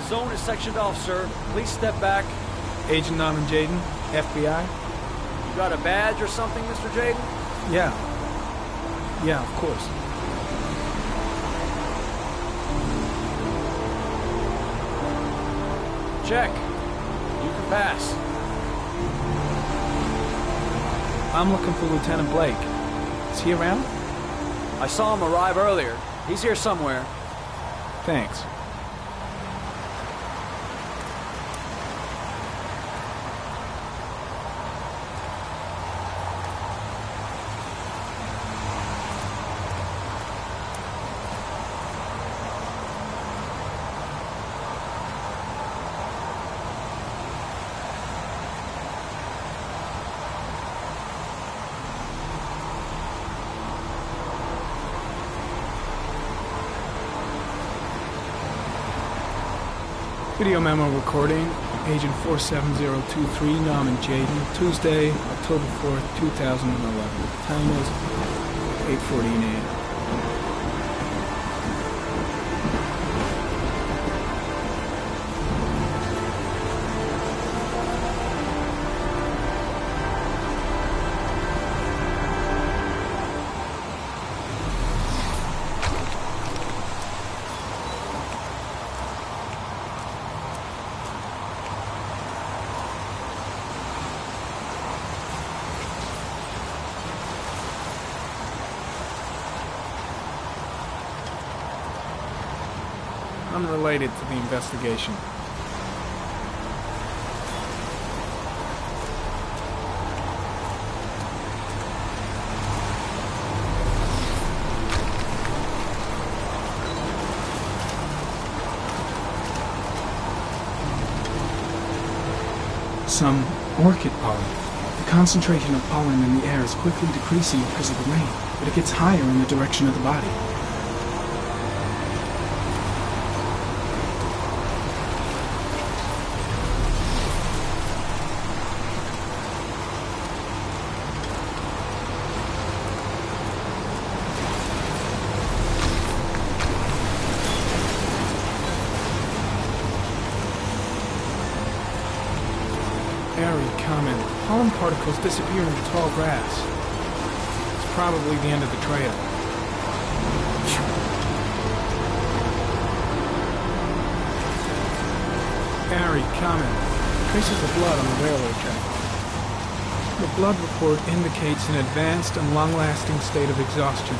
zone is sectioned off, sir. Please step back. Agent Norman Jaden, FBI? You got a badge or something, Mr. Jaden? Yeah. Yeah, of course. Check. You can pass. I'm looking for Lieutenant Blake. Is he around? I saw him arrive earlier. He's here somewhere. Thanks. Video memo recording, Agent 47023, Norman Jaden, Tuesday, October 4th, 2011. Time is 8:14 a.m. Unrelated to the investigation. Some orchid pollen. The concentration of pollen in the air is quickly decreasing because of the rain, but it gets higher in the direction of the body. Airy comment. Pollen particles disappear in the tall grass. It's probably the end of the trail. Airy comment. Traces of blood on the railroad track. The blood report indicates an advanced and long-lasting state of exhaustion.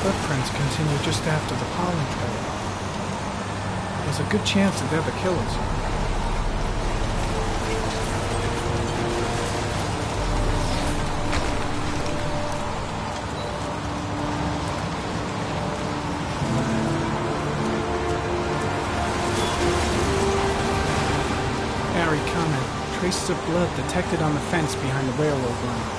Footprints continue just after the pollen trail. There's a good chance that they're the killers. Airy comment. Traces of blood detected on the fence behind the railroad line.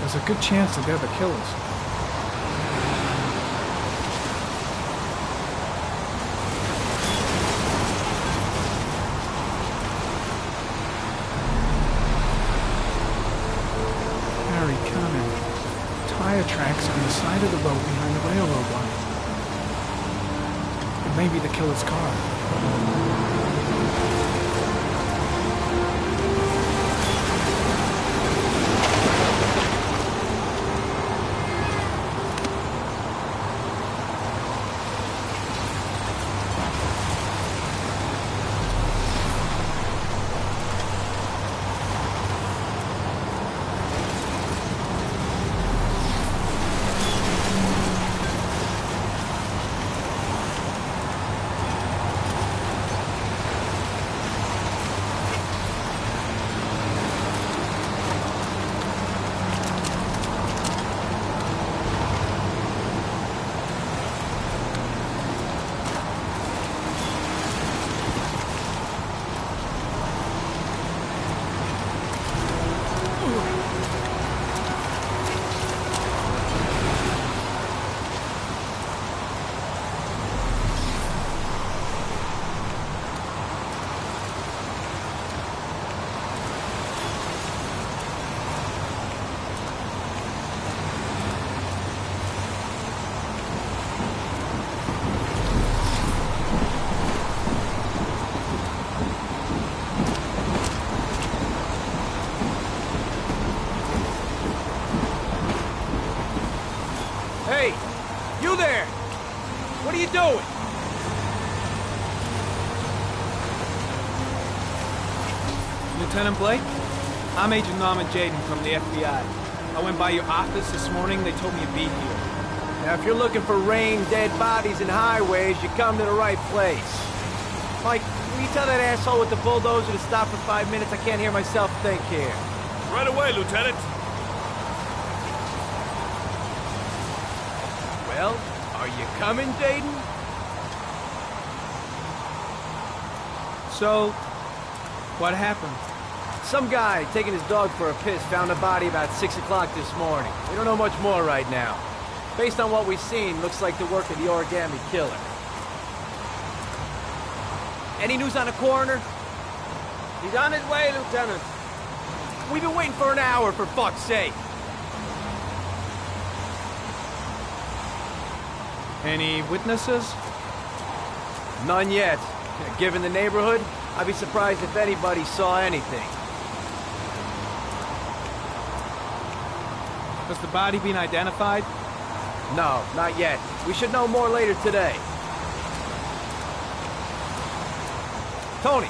There's a good chance that they're the killers. Harry, comment. Tire tracks on the side of the road behind the railroad line. Maybe the killer's car. Hey, you there! What are you doing? Lieutenant Blake? I'm Agent Norman Jaden from the FBI. I went by your office this morning. They told me you'd be here. Now, if you're looking for rain, dead bodies, and highways, you come to the right place. Mike, will you tell that asshole with the bulldozer to stop for 5 minutes? I can't hear myself think here. Right away, Lieutenant. Well, are you coming, Jaden? So, what happened? Some guy taking his dog for a piss found a body about 6 o'clock this morning. We don't know much more right now. Based on what we've seen, looks like the work of the origami killer. Any news on the coroner? He's on his way, Lieutenant. We've been waiting for an hour, for fuck's sake. Any witnesses? None yet. Given the neighborhood, I'd be surprised if anybody saw anything. Has the body been identified? No, not yet. We should know more later today. Tony,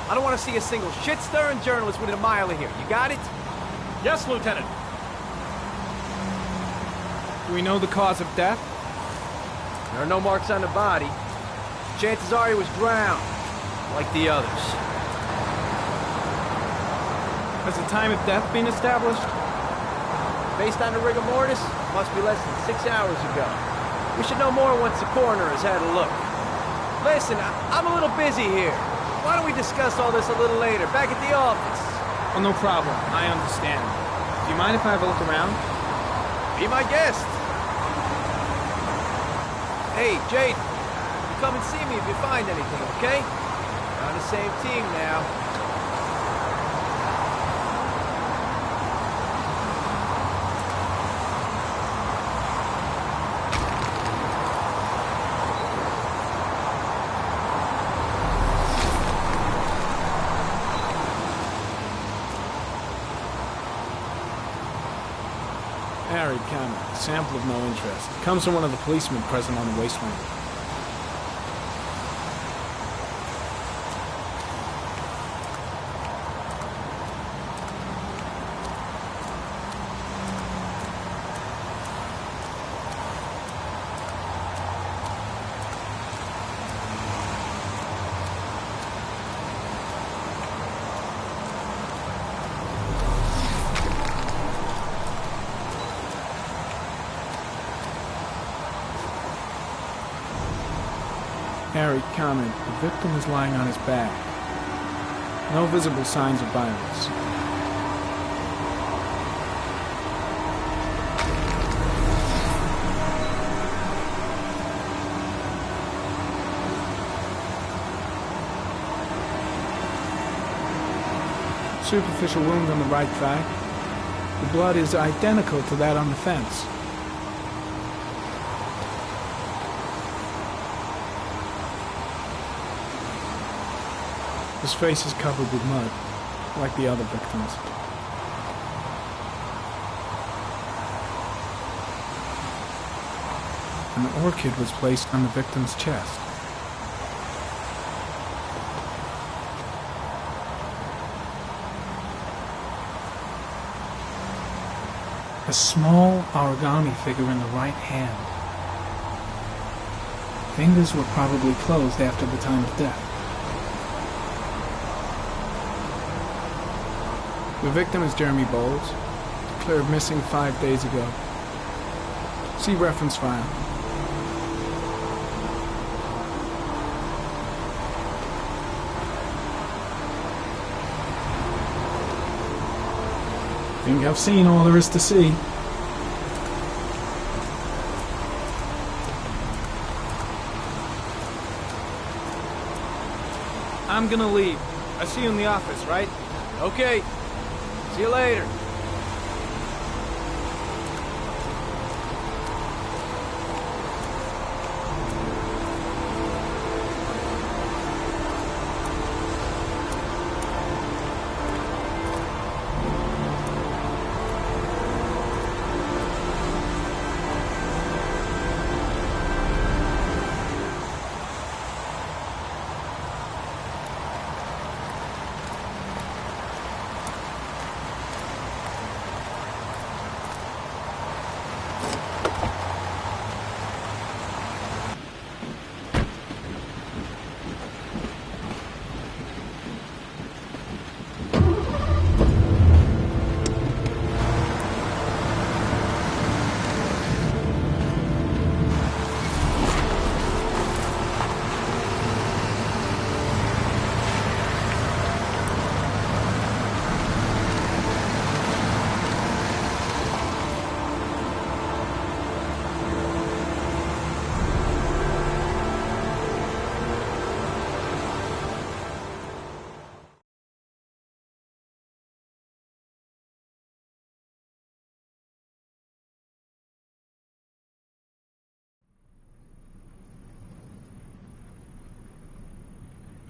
I don't want to see a single shit-stirring journalist within a mile of here. You got it? Yes, Lieutenant. Do we know the cause of death? There are no marks on the body. Chances are he was drowned, like the others. Has the time of death been established? Based on the rigor mortis, must be less than 6 hours ago. We should know more once the coroner has had a look. Listen, I'm a little busy here. Why don't we discuss all this a little later, back at the office? Oh, no problem. I understand. Do you mind if I have a look around? Be my guest. Hey, Jade, you come and see me if you find anything, okay? We're on the same team now. Harry Cameron, sample of no interest. Comes from one of the policemen present on the wasteland. Harry comment, the victim is lying on his back. No visible signs of violence. Superficial wound on the right thigh. The blood is identical to that on the fence. His face is covered with mud, like the other victims. An orchid was placed on the victim's chest. A small origami figure in the right hand. Fingers were probably closed after the time of death. The victim is Jeremy Bowles, declared missing 5 days ago. See reference file. I think I've seen all there is to see. I'm gonna leave. I see you in the office, right? Okay. See you later.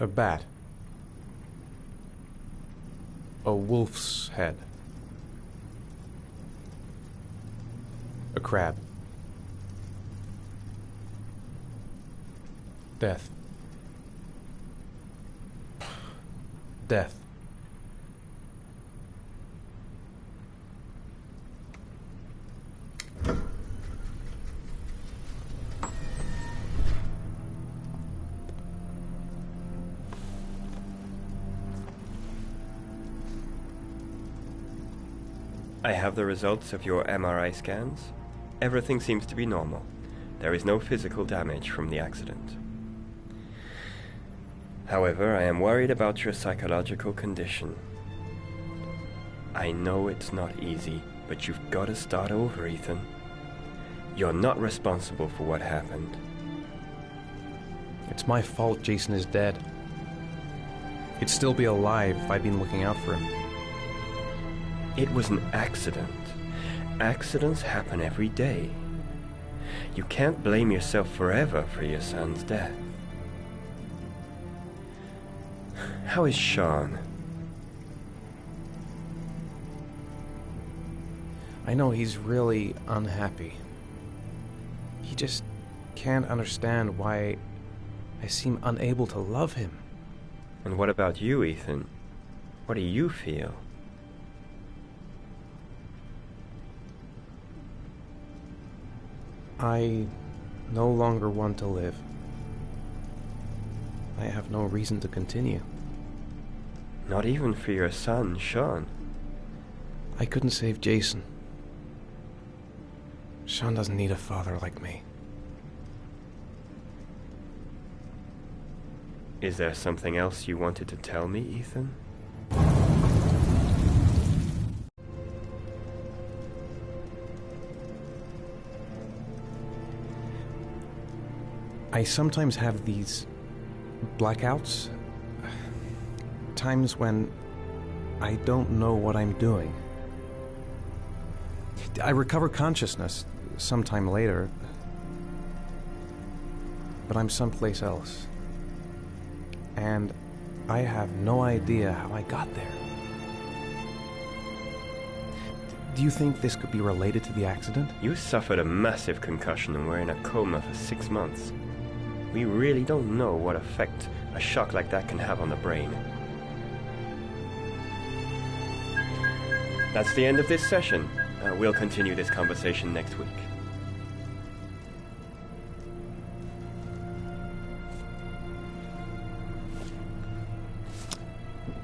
A bat. A wolf's head. A crab. Death. Death. I have the results of your MRI scans. Everything seems to be normal. There is no physical damage from the accident. However, I am worried about your psychological condition. I know it's not easy, but you've got to start over, Ethan. You're not responsible for what happened. It's my fault Jason is dead. He'd still be alive if I'd been looking out for him. It was an accident. Accidents happen every day. You can't blame yourself forever for your son's death. How is Sean? I know he's really unhappy. He just can't understand why I seem unable to love him. And what about you, Ethan? What do you feel? I no longer want to live. I have no reason to continue. Not even for your son, Sean. I couldn't save Jason. Sean doesn't need a father like me. Is there something else you wanted to tell me, Ethan? I sometimes have these blackouts. Times when I don't know what I'm doing. I recover consciousness sometime later, but I'm someplace else. And I have no idea how I got there. Do you think this could be related to the accident? You suffered a massive concussion and were in a coma for 6 months. We really don't know what effect a shock like that can have on the brain. That's the end of this session. We'll continue this conversation next week.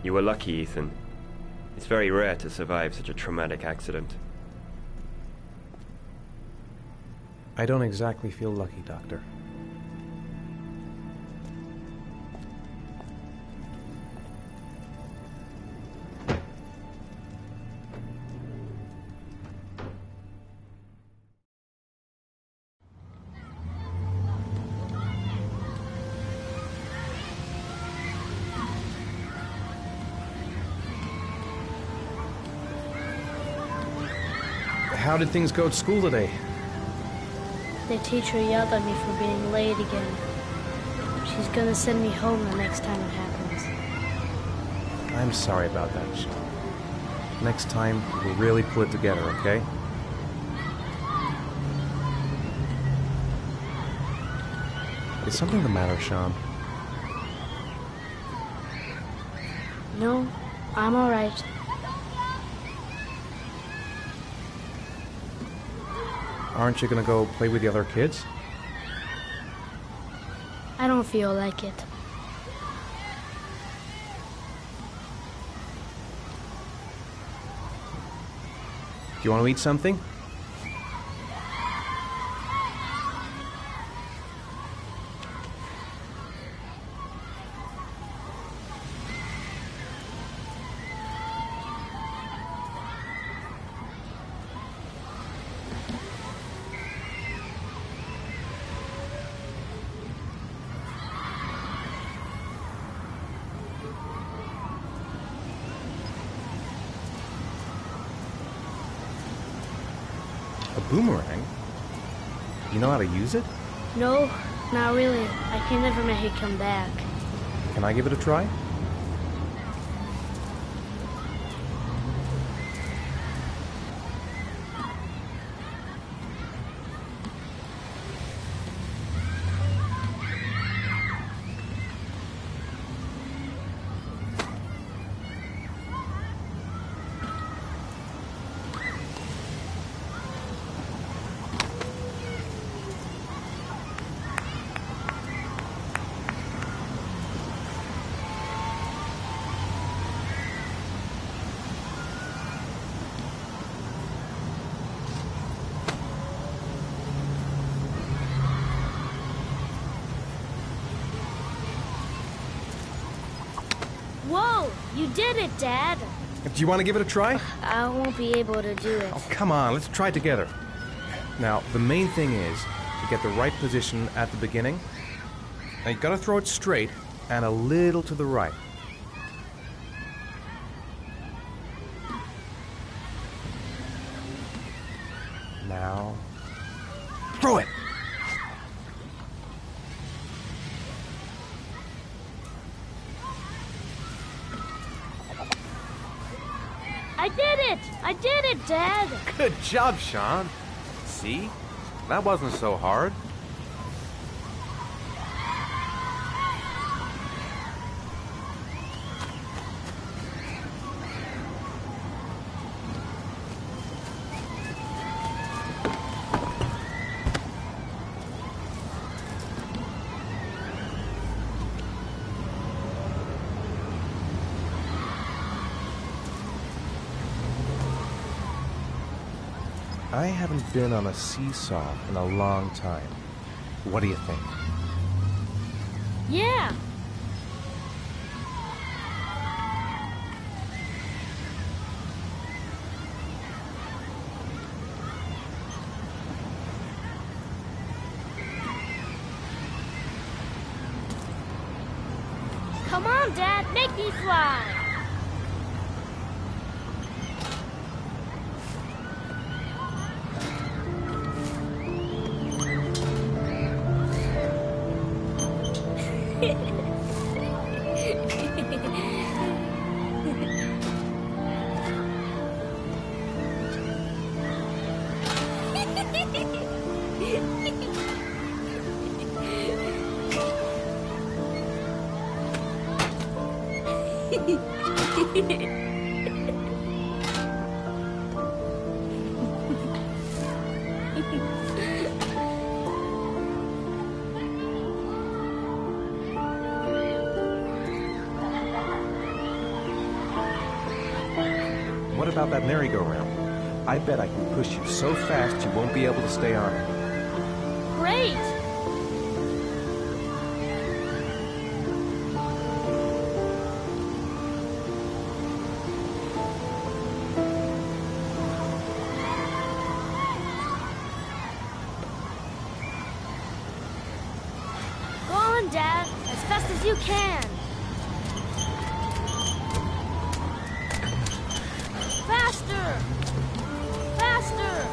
You were lucky, Ethan. It's very rare to survive such a traumatic accident. I don't exactly feel lucky, Doctor. How did things go at school today? The teacher yelled at me for being late again. She's gonna send me home the next time it happens. I'm sorry about that, Sean. Next time, we'll really pull it together, okay? Is something the matter, Sean? No, I'm alright. Aren't you gonna go play with the other kids? I don't feel like it. Do you want to eat something? A boomerang? You know how to use it? No, not really. I can never make it come back. Can I give it a try? Whoa! You did it, Dad! Do you want to give it a try? I won't be able to do it. Oh, come on, let's try it together. Now, the main thing is to get the right position at the beginning. Now, you gotta throw it straight and a little to the right. Now, throw it! I did it! I did it, Dad! Good job, Sean. See? That wasn't so hard. I haven't been on a seesaw in a long time. What do you think? Yeah! Come on, Dad, make me fly! What about that merry-go-round? I bet I can push you so fast you won't be able to stay on it. Great! Go on, Dad, as fast as you can. Faster! Faster!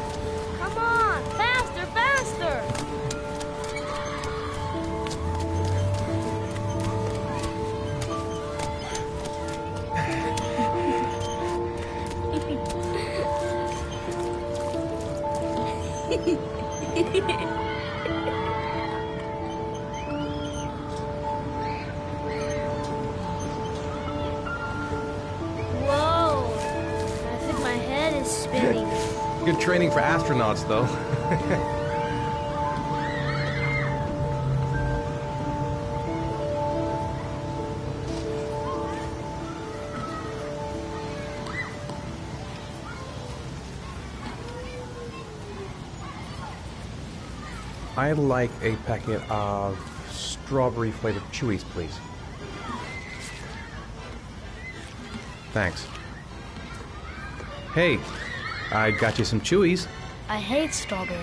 Come on! Faster, faster! Whoa! I think my head is spinning. Good training for astronauts, though. I'd like a packet of strawberry-flavored Chewies, please. Thanks. Hey, I got you some Chewies. I hate strawberries.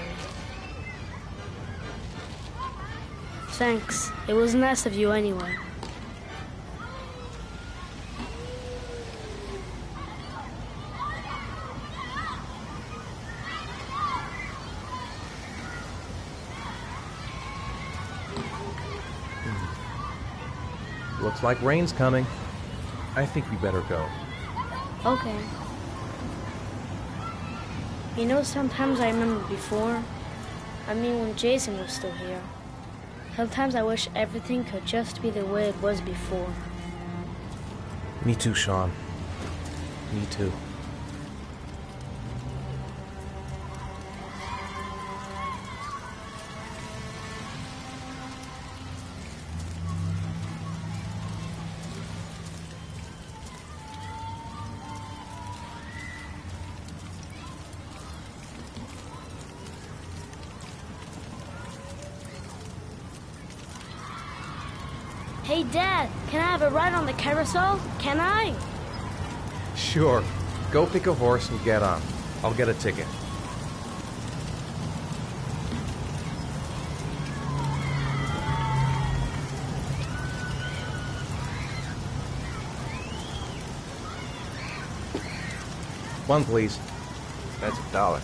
Thanks. It was nice of you anyway. Looks like rain's coming. I think we better go. Okay. You know, sometimes I remember before. I mean, when Jason was still here. Sometimes I wish everything could just be the way it was before. Me too, Sean. Me too. Hey, Dad, can I have a ride on the carousel? Can I? Sure. Go pick a horse and get on. I'll get a ticket. One, please. That's $1.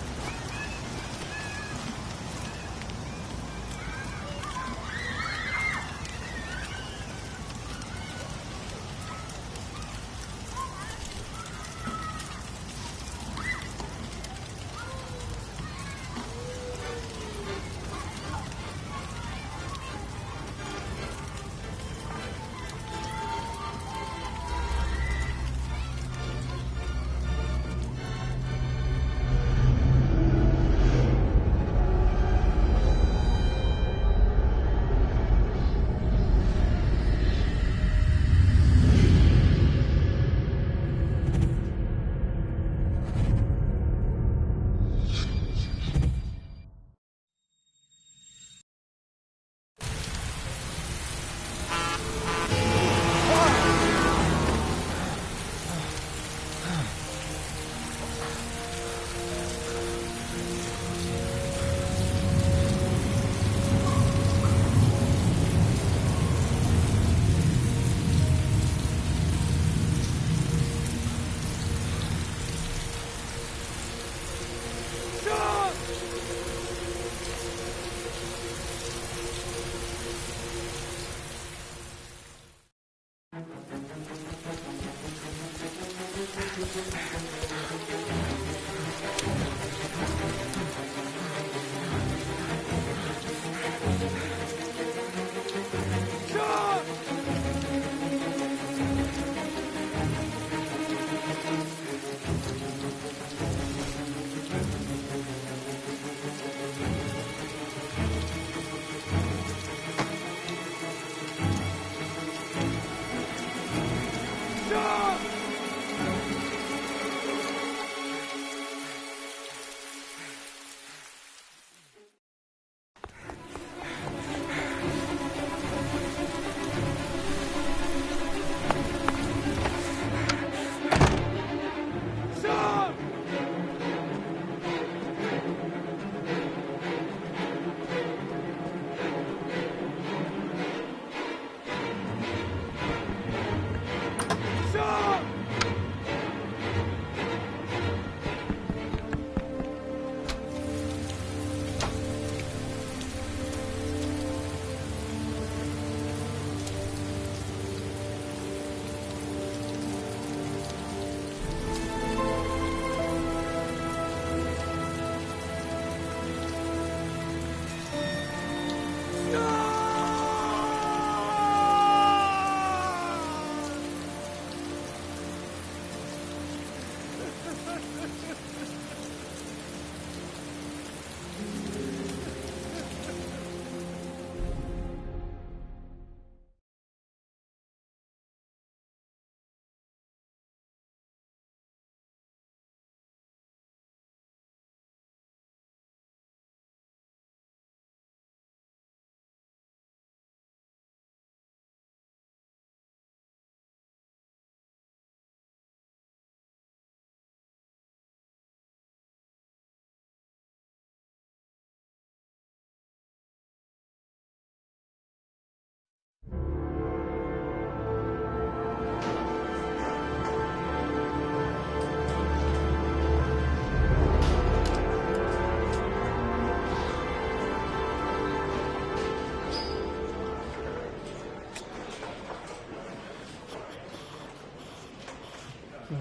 Do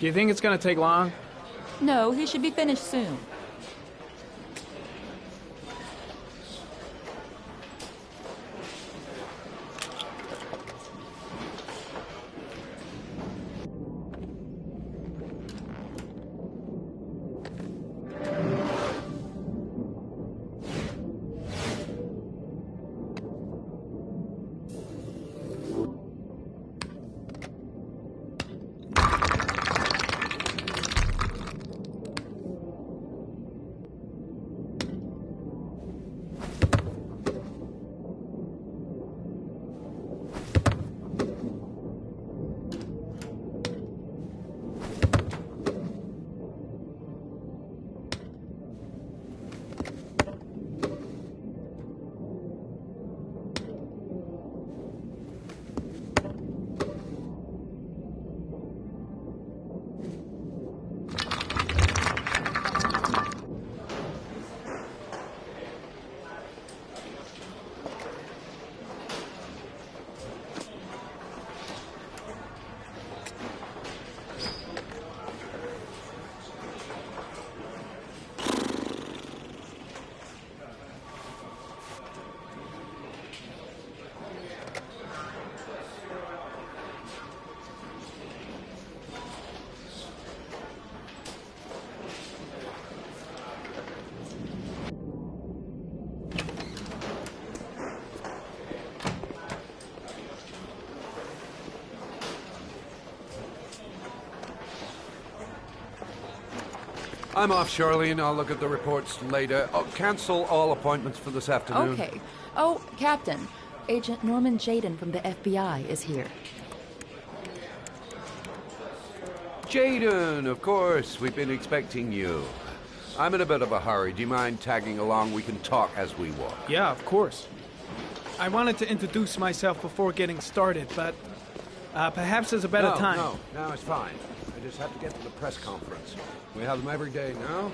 you think it's gonna take long? No, he should be finished soon. I'm off, Charlene. I'll look at the reports later. I'll cancel all appointments for this afternoon. Okay. Oh, Captain, Agent Norman Jaden from the FBI is here. Jaden, of course. We've been expecting you. I'm in a bit of a hurry. Do you mind tagging along? We can talk as we walk. Yeah, of course. I wanted to introduce myself before getting started, but perhaps there's a better time. No, it's fine. I just have to get to the press conference. We have them every day now.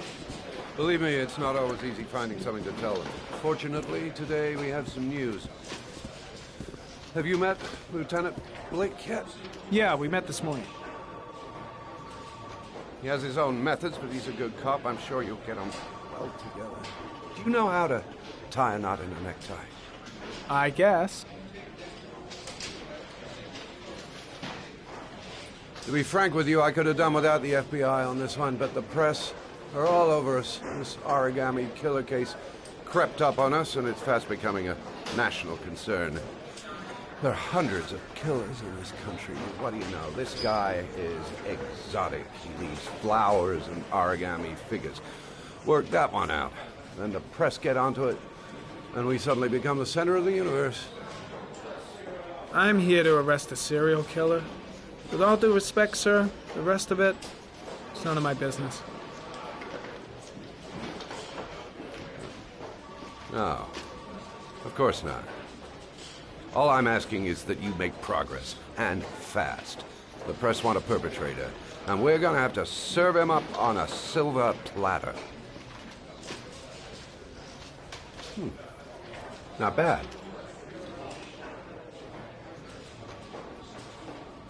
Believe me, it's not always easy finding something to tell them. Fortunately, today we have some news. Have you met Lieutenant Blake yet? Yeah, we met this morning. He has his own methods, but he's a good cop. I'm sure you'll get on well together. Do you know how to tie a knot in a necktie? I guess. To be frank with you, I could have done without the FBI on this one, but the press are all over us. This origami killer case crept up on us, and it's fast becoming a national concern. There are hundreds of killers in this country. What do you know? This guy is exotic. He leaves flowers and origami figures. Work that one out. Then the press get onto it, and we suddenly become the center of the universe. I'm here to arrest a serial killer. With all due respect, sir, the rest of it, it's none of my business. No, of course not. All I'm asking is that you make progress, and fast. The press want a perpetrator, and we're gonna have to serve him up on a silver platter. Not bad.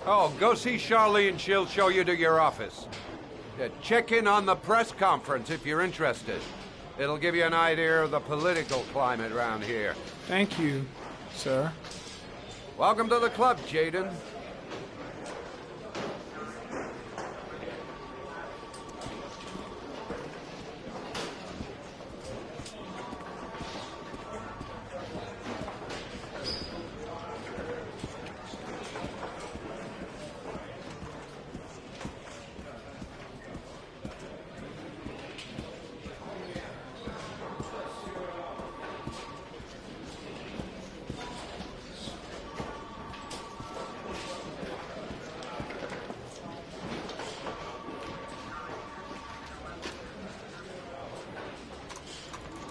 Oh, go see Charlene. She'll show you to your office. Yeah, check in on the press conference if you're interested. It'll give you an idea of the political climate around here. Thank you, sir. Welcome to the club, Jaden.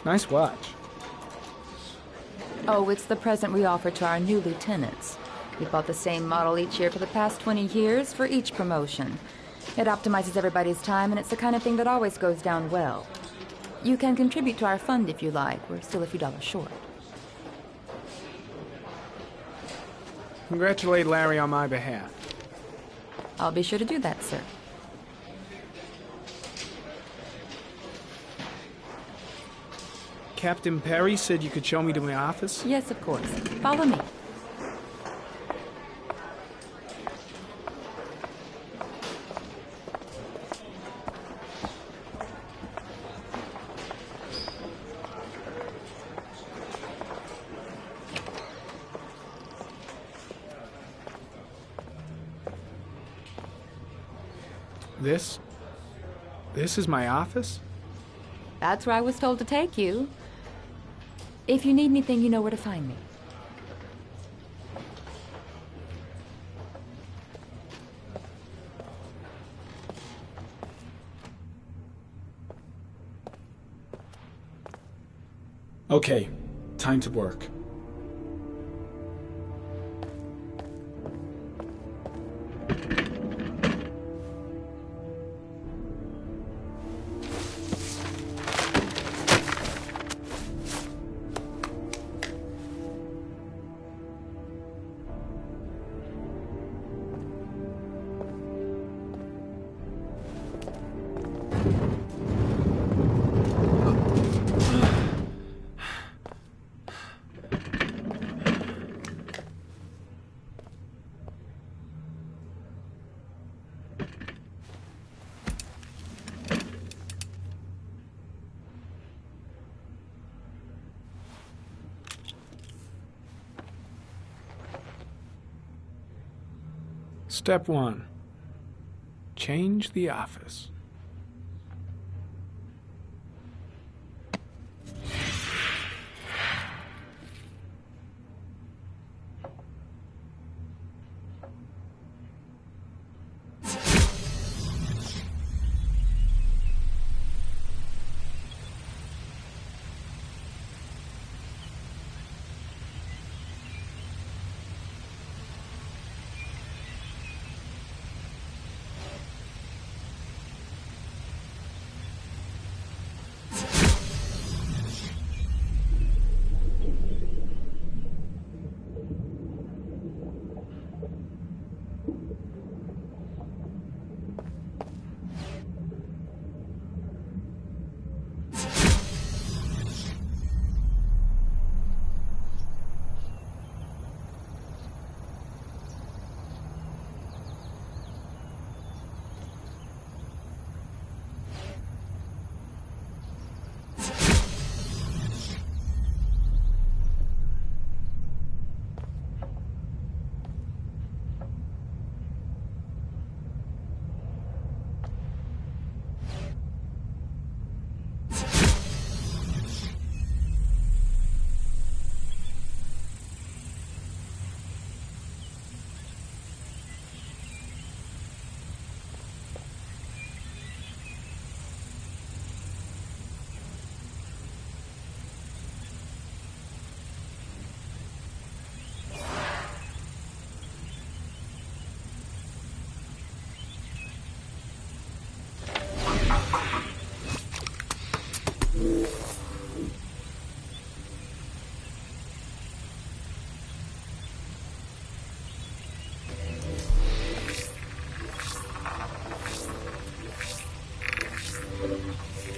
Nice watch. Oh, it's the present we offer to our new lieutenants. We bought the same model each year for the past 20 years for each promotion. It optimizes everybody's time, and it's the kind of thing that always goes down well. You can contribute to our fund if you like. We're still a few dollars short. Congratulate Larry on my behalf. I'll be sure to do that, sir. Captain Perry said you could show me to my office? Yes, of course. Follow me. This is my office? That's where I was told to take you. If you need anything, you know where to find me. Okay, time to work. Step 1. Change the office.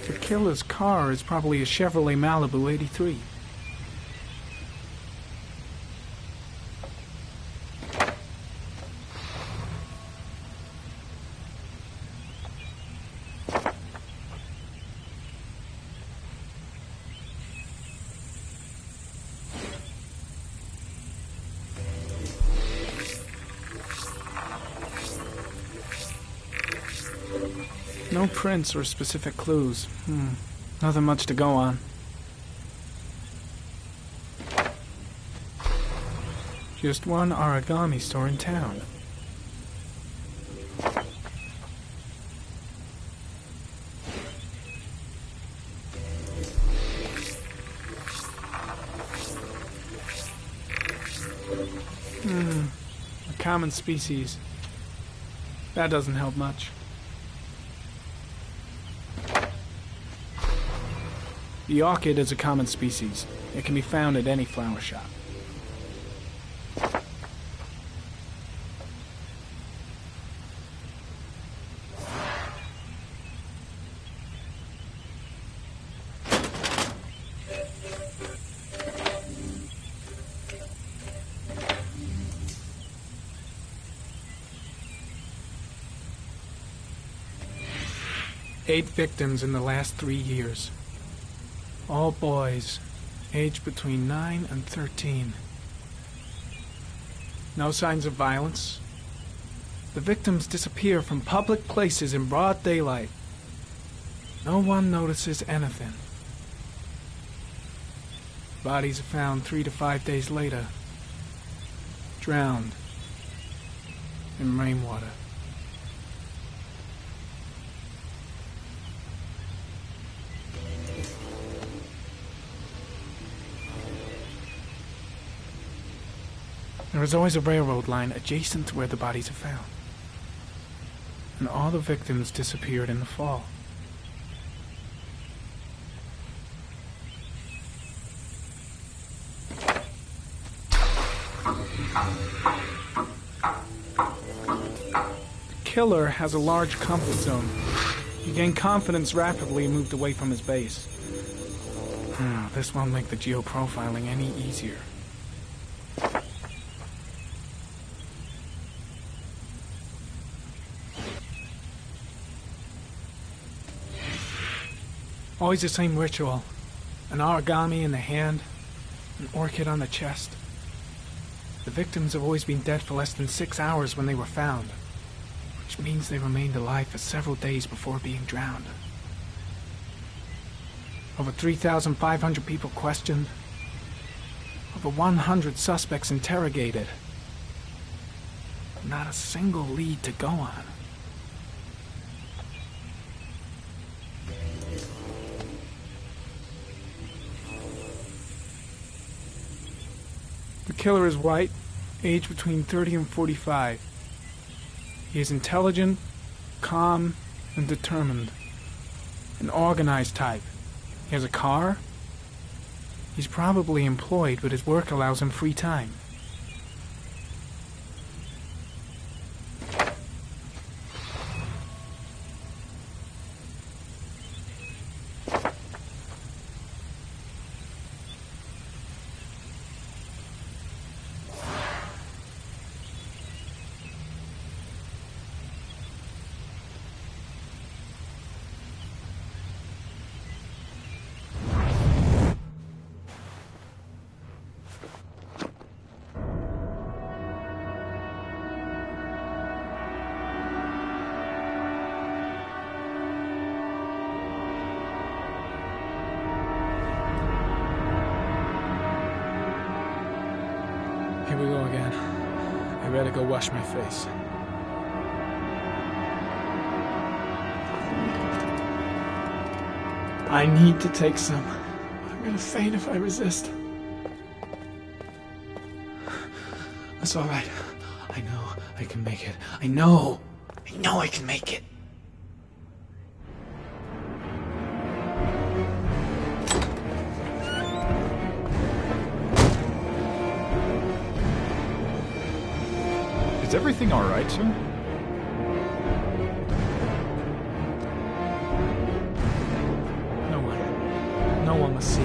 The killer's car is probably a Chevrolet Malibu 83. No prints or specific clues. Nothing much to go on. Just one origami store in town. A common species. That doesn't help much. The orchid is a common species. It can be found at any flower shop. 8 victims in the last 3 years. All boys, aged between 9 and 13. No signs of violence. The victims disappear from public places in broad daylight. No one notices anything. Bodies are found 3 to 5 days later, drowned in rainwater. There is always a railroad line adjacent to where the bodies are found. And all the victims disappeared in the fall. The killer has a large comfort zone. He gained confidence rapidly and moved away from his base. This won't make the geoprofiling any easier. Always the same ritual. An origami in the hand, an orchid on the chest. The victims have always been dead for less than 6 hours when they were found, which means they remained alive for several days before being drowned. Over 3,500 people questioned. Over 100 suspects interrogated. Not a single lead to go on. The killer is white, aged between 30 and 45. He is intelligent, calm, and determined. An organized type. He has a car. He's probably employed, but his work allows him free time. Here we go again. I better go wash my face. I need to take some. I'm gonna faint if I resist. That's all right. I know I can make it. I know I can make it. Is everything all right, sir? No one must see.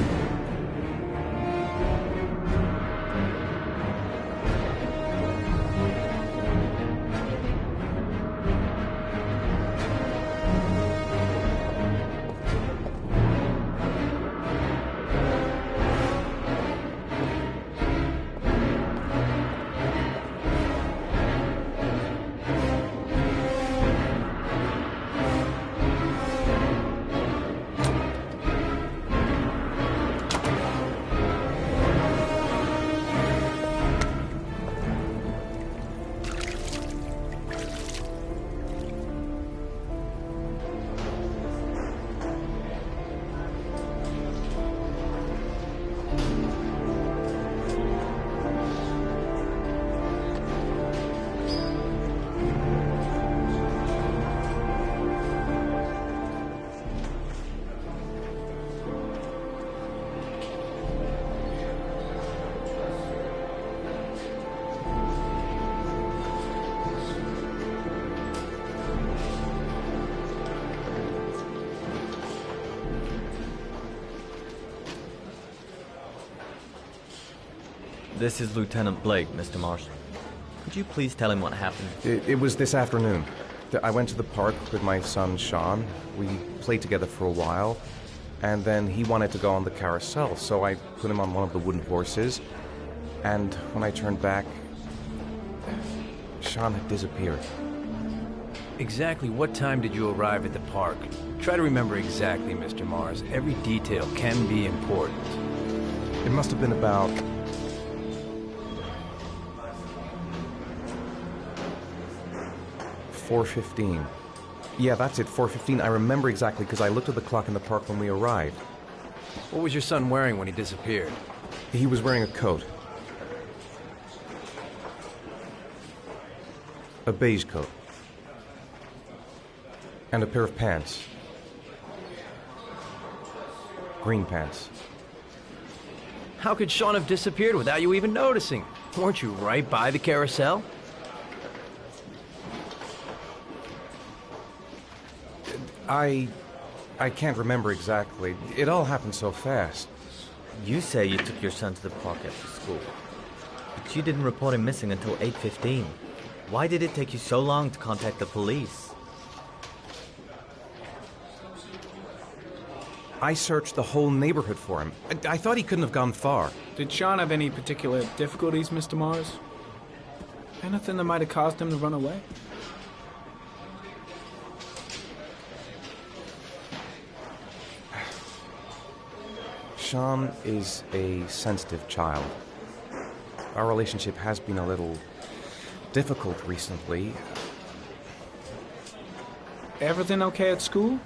This is Lieutenant Blake, Mr. Marshall. Could you please tell him what happened? It was this afternoon. I went to the park with my son, Sean. We played together for a while, and then he wanted to go on the carousel, so I put him on one of the wooden horses, and when I turned back, Sean had disappeared. Exactly what time did you arrive at the park? Try to remember exactly, Mr. Mars. Every detail can be important. It must have been about 4:15. Yeah, that's it, 4:15. I remember exactly because I looked at the clock in the park when we arrived. What was your son wearing when he disappeared? He was wearing a coat. A beige coat. And a pair of pants. Green pants. How could Sean have disappeared without you even noticing? Weren't you right by the carousel? I can't remember exactly. It all happened so fast. You say you took your son to the park after school, but you didn't report him missing until 8:15. Why did it take you so long to contact the police? I searched the whole neighborhood for him. I thought he couldn't have gone far. Did Sean have any particular difficulties, Mr. Mars? Anything that might have caused him to run away? Sean is a sensitive child. Our relationship has been a little difficult recently. Everything okay at school?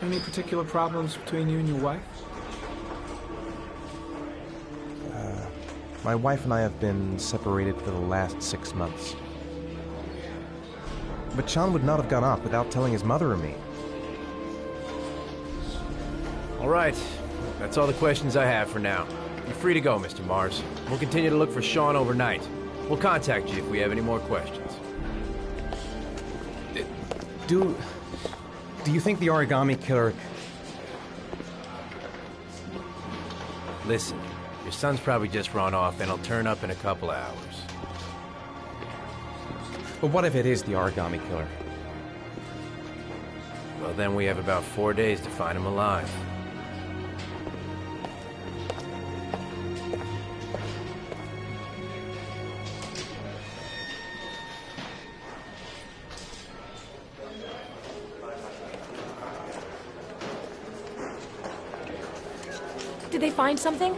Any particular problems between you and your wife? My wife and I have been separated for the last 6 months. But Sean would not have gone off without telling his mother or me. All right. That's all the questions I have for now. You're free to go, Mr. Mars. We'll continue to look for Sean overnight. We'll contact you if we have any more questions. Do you think the origami killer... Listen, your son's probably just run off and he'll turn up in a couple hours. But what if it is the origami killer? Well, then we have about 4 days to find him alive. Did they find something?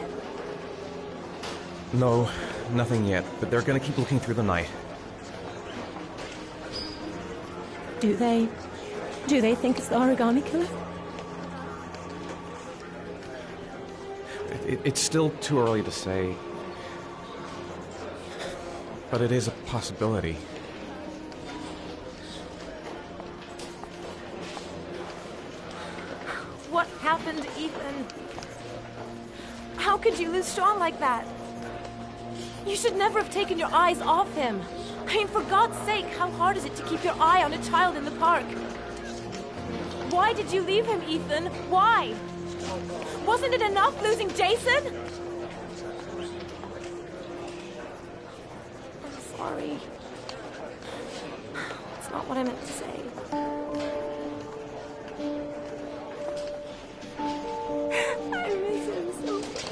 No, nothing yet, but they're gonna keep looking through the night. Do they think it's the origami killer? It's still too early to say, but it is a possibility. What happened, Ethan? How could you lose Sean like that? You should never have taken your eyes off him. I mean, for God's sake, how hard is it to keep your eye on a child in the park? Why did you leave him, Ethan? Why? Wasn't it enough losing Jason? I'm sorry. It's not what I meant to say. I miss him so much.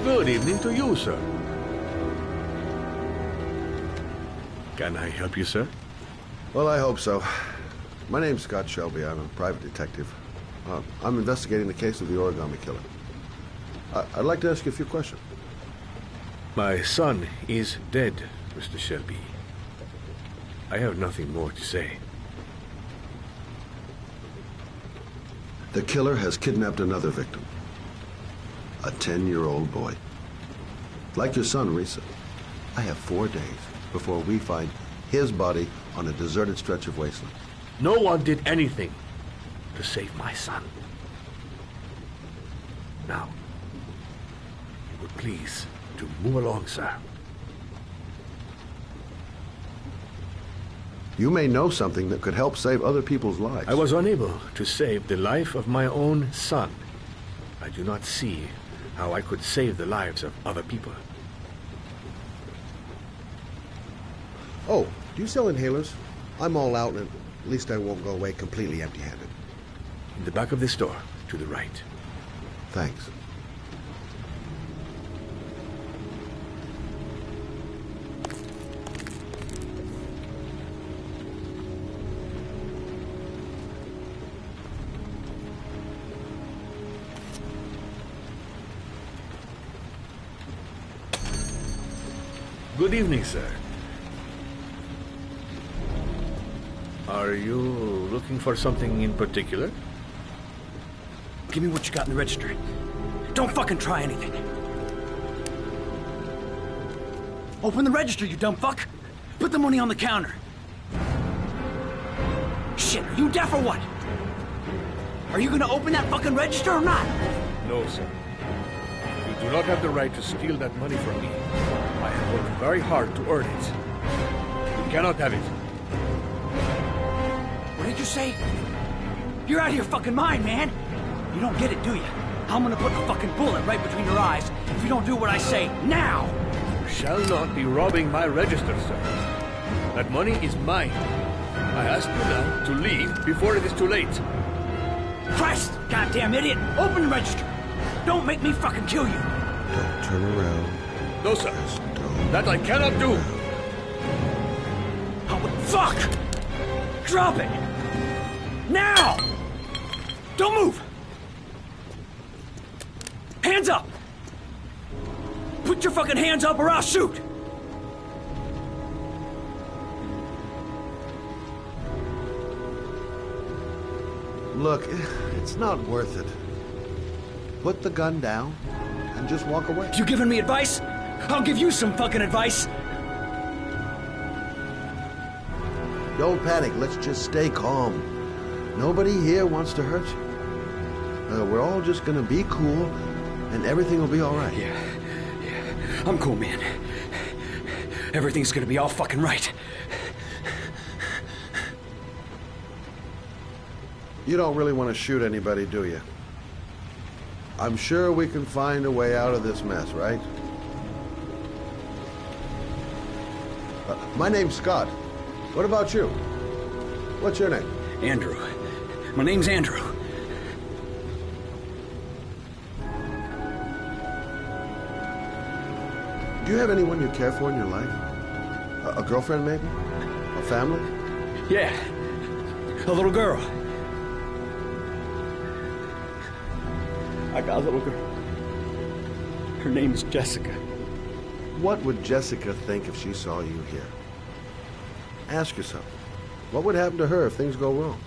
Good evening to you, sir. Can I help you, sir? Well, I hope so. My name's Scott Shelby. I'm a private detective. I'm investigating the case of the origami killer. I'd like to ask you a few questions. My son is dead, Mr. Shelby. I have nothing more to say. The killer has kidnapped another victim. A 10-year-old boy. Like your son, Risa. I have 4 days before we find his body on a deserted stretch of wasteland. No one did anything to save my son. Now, you would please to move along, sir. You may know something that could help save other people's lives. I was unable to save the life of my own son. I do not see how I could save the lives of other people. Oh, do you sell inhalers? I'm all out, and at least I won't go away completely empty-handed. In the back of the store, to the right. Thanks. Good evening, sir. Are you looking for something in particular? Give me what you got in the register. Don't fucking try anything. Open the register, you dumb fuck. Put the money on the counter. Shit, are you deaf or what? Are you gonna open that fucking register or not? No, sir. You do not have the right to steal that money from me. I have worked very hard to earn it. You cannot have it. What did you say? You're out of your fucking mind, man. You don't get it, do you? I'm gonna put a fucking bullet right between your eyes if you don't do what I say now. You shall not be robbing my register, sir. That money is mine. I ask you now to leave before it is too late. Christ, goddamn idiot! Open the register. Don't make me fucking kill you. Don't turn around. No, sir. That I cannot do. Oh, fuck! Drop it! Now! Don't move! Hands up! Put your fucking hands up or I'll shoot! Look, it's not worth it. Put the gun down and just walk away. You giving me advice? I'll give you some fucking advice. Don't panic. Let's just stay calm. Nobody here wants to hurt you. We're all just gonna be cool, and everything will be all right. Yeah. I'm cool, man. Everything's gonna be all fucking right. You don't really want to shoot anybody, do you? I'm sure we can find a way out of this mess, right? My name's Scott. What about you? What's your name? Andrew. My name's Andrew. Do you have anyone you care for in your life? A girlfriend, maybe? A family? Yeah. A little girl. I got a little girl. Her name is Jessica. What would Jessica think if she saw you here? Ask yourself, what would happen to her if things go wrong?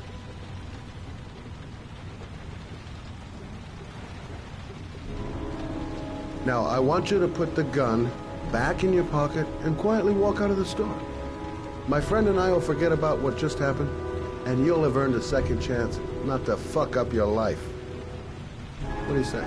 Now, I want you to put the gun back in your pocket and quietly walk out of the store. My friend and I will forget about what just happened, and you'll have earned a second chance not to fuck up your life. What do you say?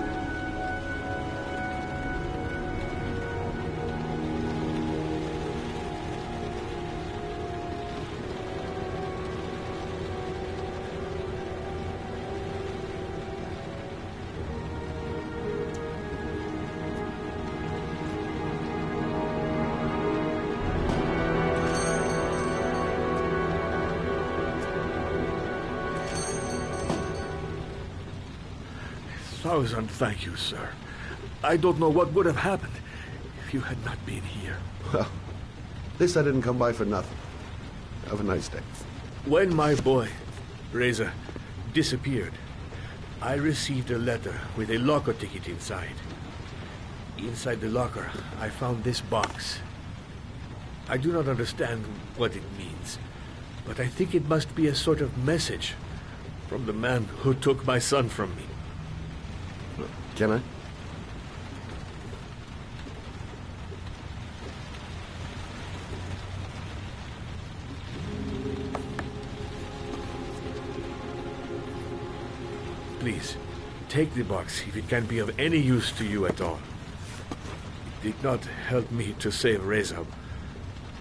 Thousand thank you, sir. I don't know what would have happened if you had not been here. Well, This I didn't come by for nothing. Have a nice day. When my boy, Reza, disappeared, I received a letter with a locker ticket inside. Inside the locker, I found this box. I do not understand what it means, but I think it must be a sort of message from the man who took my son from me. Can I? Please, take the box if it can be of any use to you at all. It did not help me to save Reza,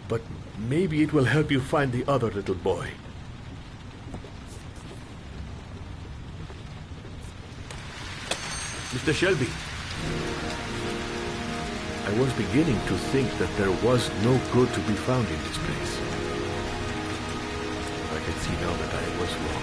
but maybe it will help you find the other little boy. Mr. Shelby, I was beginning to think that there was no good to be found in this place. I can see now that I was wrong.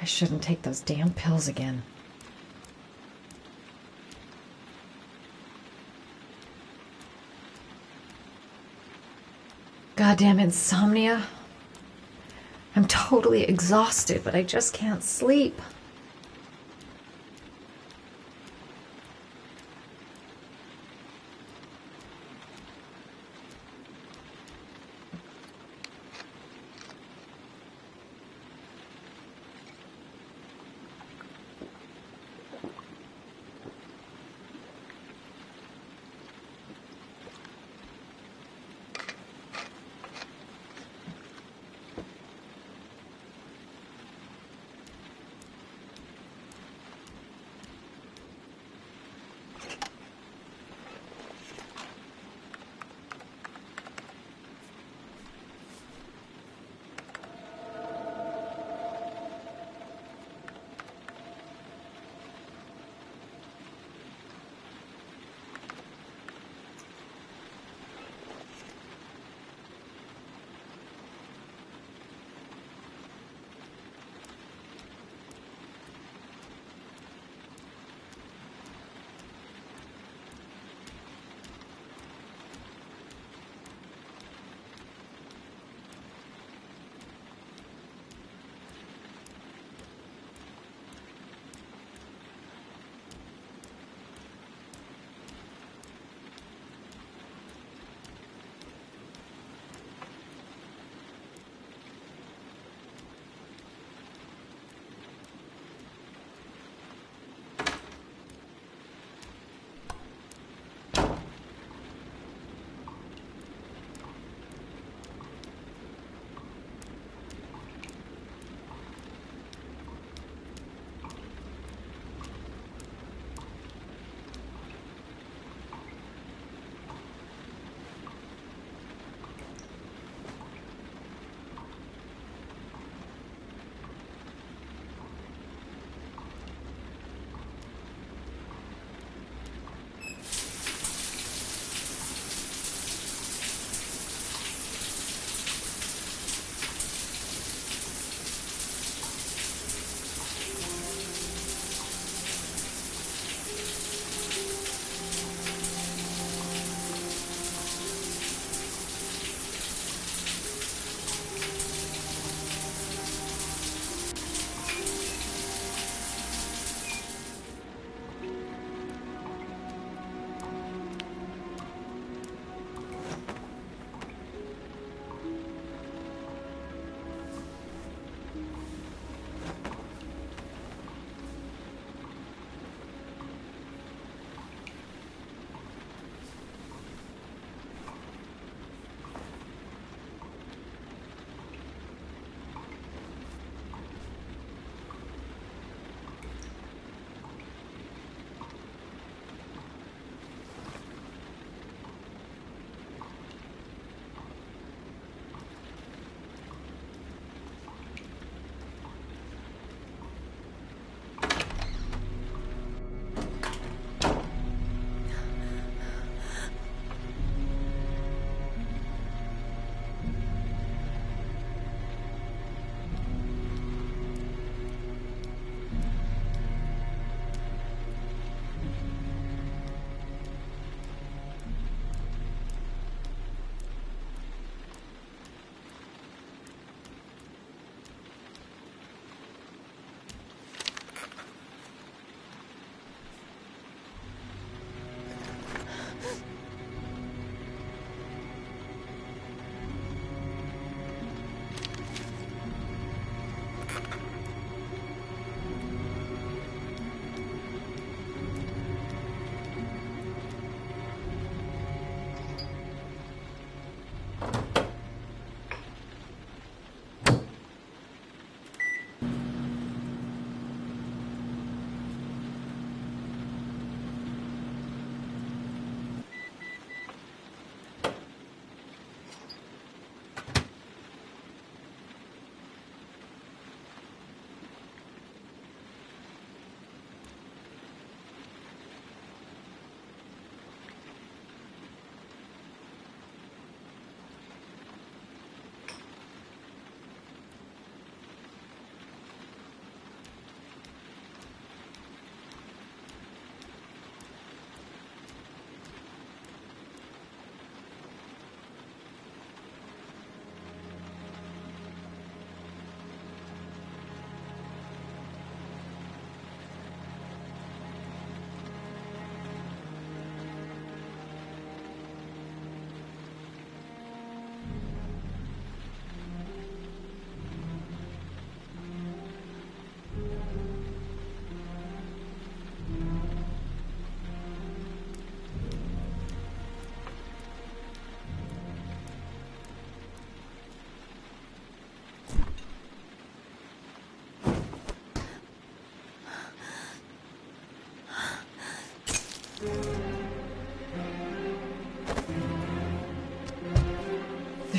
I shouldn't take those damn pills again. Goddamn insomnia. I'm totally exhausted, but I just can't sleep.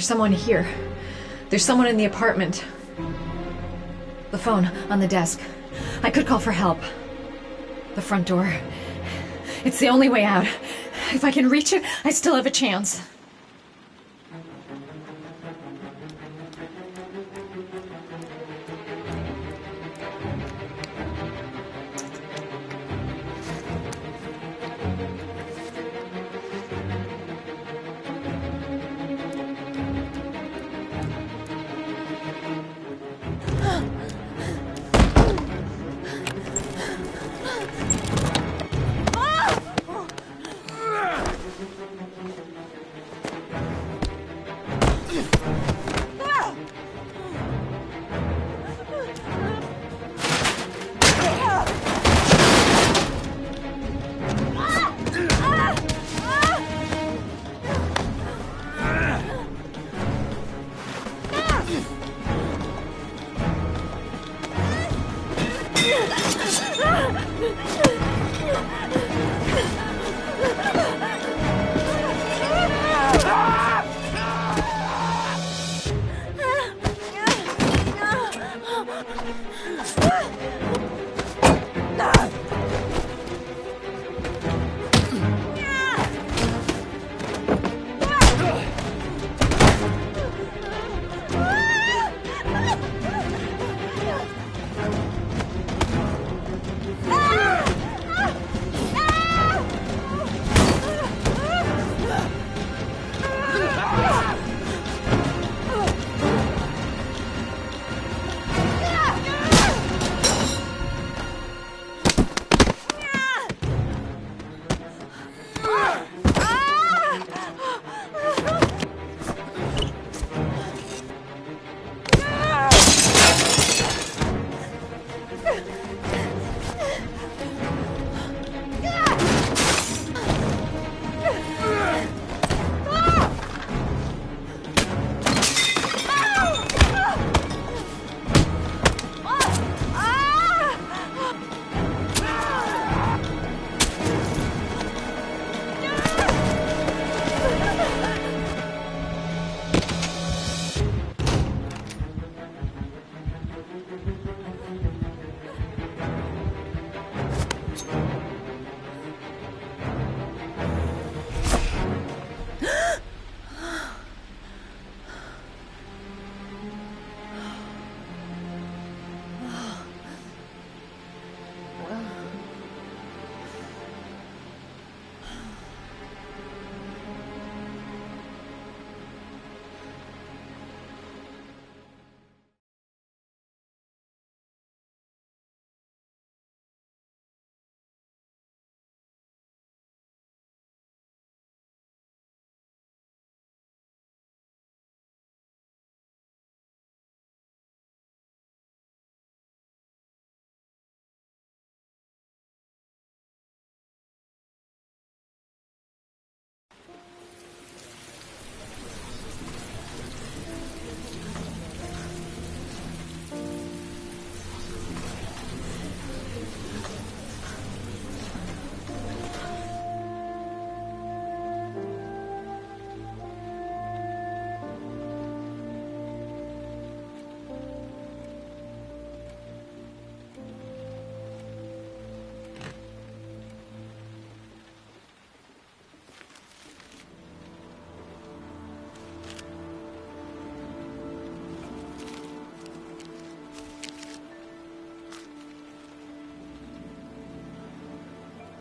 There's someone here. There's someone in the apartment. The phone on the desk. I could call for help. The front door. It's the only way out. If I can reach it, I still have a chance.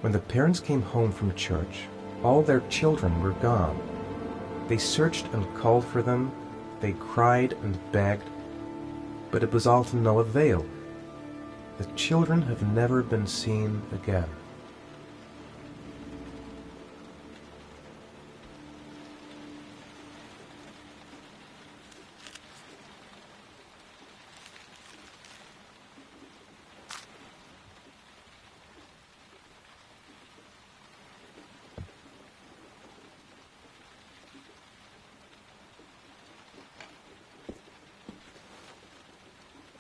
When the parents came home from church, all their children were gone. They searched and called for them, they cried and begged, but it was all to no avail. The children have never been seen again.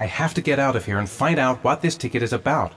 I have to get out of here and find out what this ticket is about.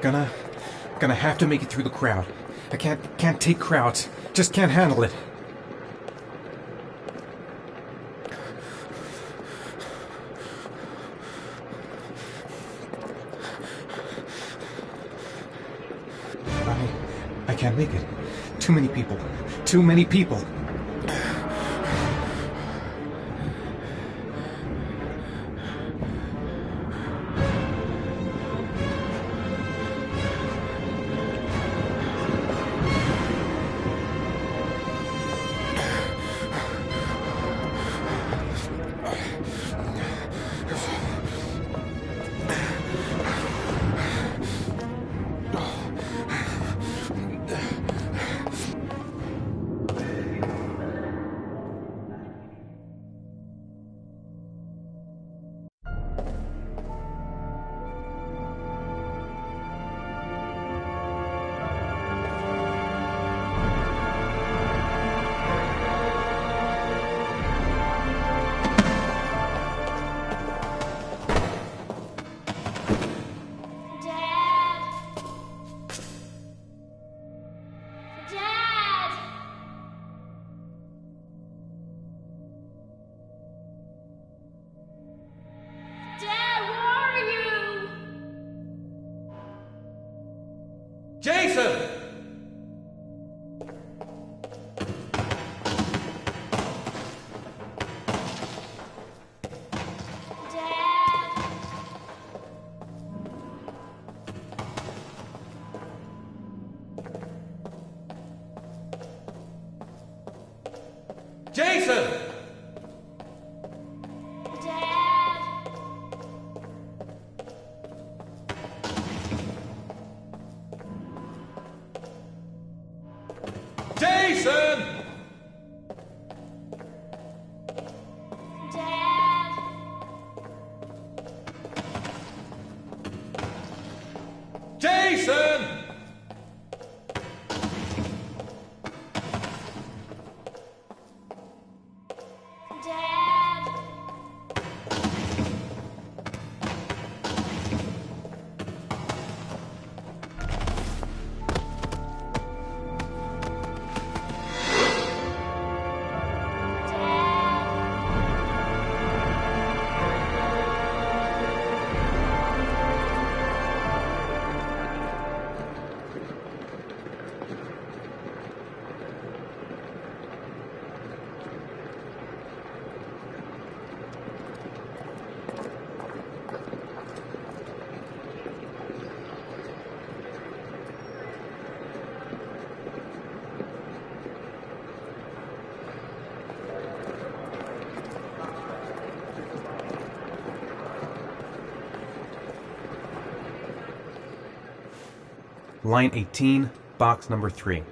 Gonna have to make it through the crowd. I can't take crowds. Just can't handle it. I can't make it. Too many people. Too many people. Jason! Jason! Jason! Jason! Line 18, box number 3.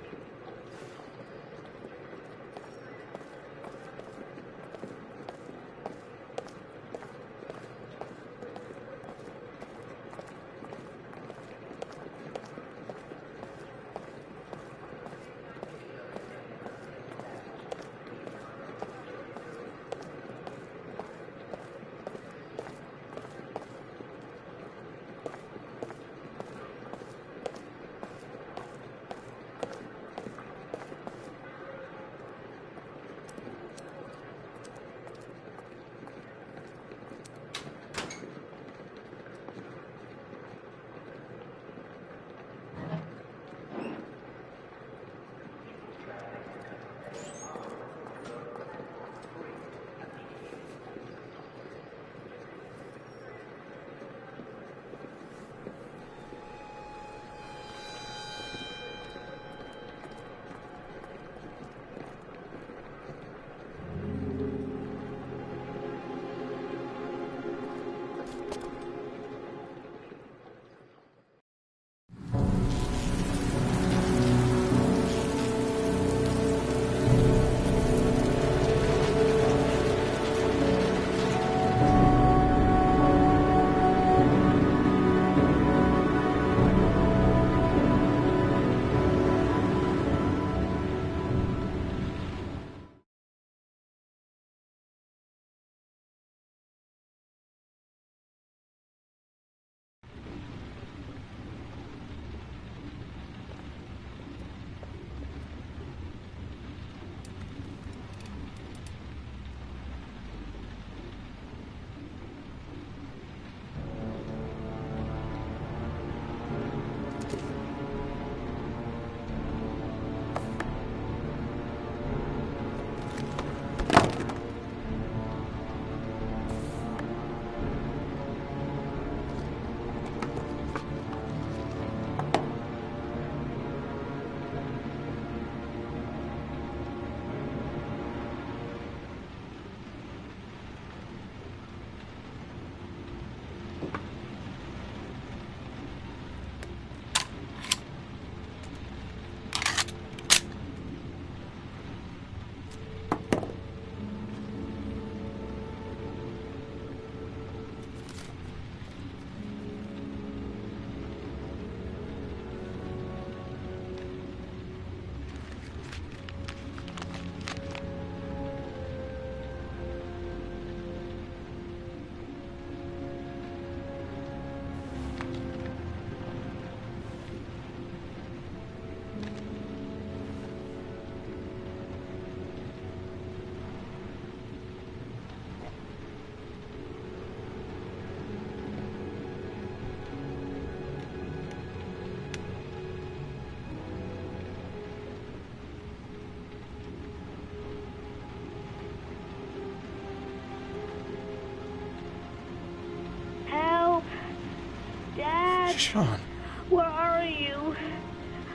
Dad? Sean. Where are you?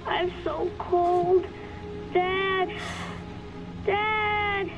I'm so cold. Dad! Dad!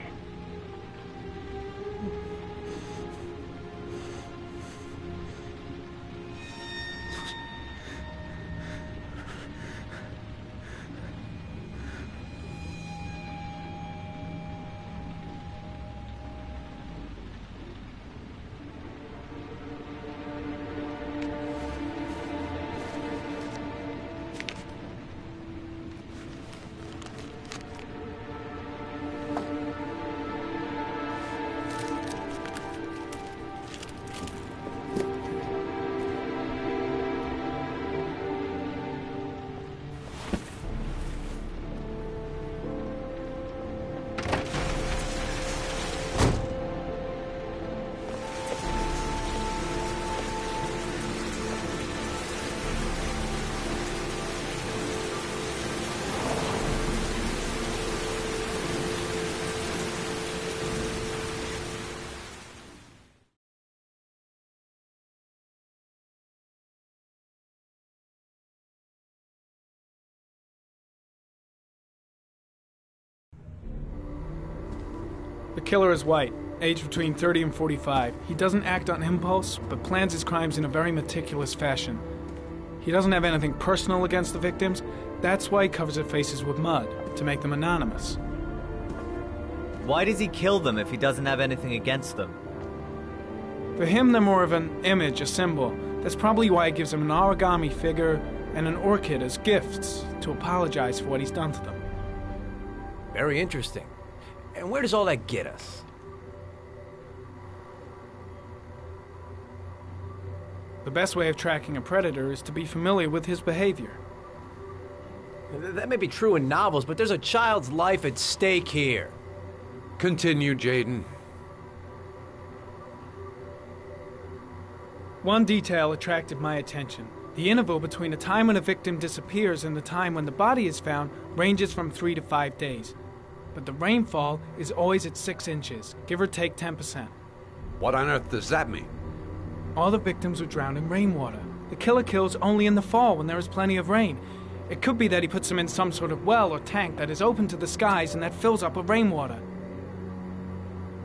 The killer is white, aged between 30 and 45. He doesn't act on impulse, but plans his crimes in a very meticulous fashion. He doesn't have anything personal against the victims. That's why he covers their faces with mud, to make them anonymous. Why does he kill them if he doesn't have anything against them? For him, they're more of an image, a symbol. That's probably why he gives them an origami figure and an orchid as gifts to apologize for what he's done to them. Very interesting. And where does all that get us? The best way of tracking a predator is to be familiar with his behavior. That may be true in novels, but there's a child's life at stake here. Continue, Jaden. One detail attracted my attention. The interval between the time when a victim disappears and the time when the body is found ranges from 3 to 5 days. But the rainfall is always at 6 inches, give or take 10%. What on earth does that mean? All the victims were drowned in rainwater. The killer kills only in the fall when there is plenty of rain. It could be that he puts them in some sort of well or tank that is open to the skies and that fills up with rainwater.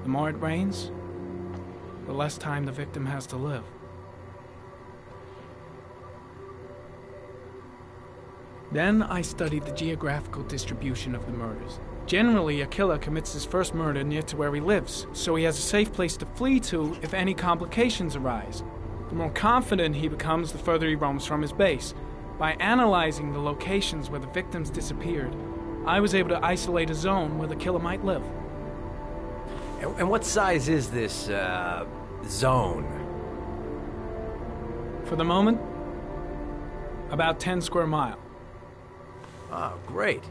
The more it rains, the less time the victim has to live. Then I studied the geographical distribution of the murders. Generally, a killer commits his first murder near to where he lives, so he has a safe place to flee to if any complications arise. The more confident he becomes, the further he roams from his base. By analyzing the locations where the victims disappeared, I was able to isolate a zone where the killer might live. And what size is this, zone? For the moment, about 10 square miles. Oh, great.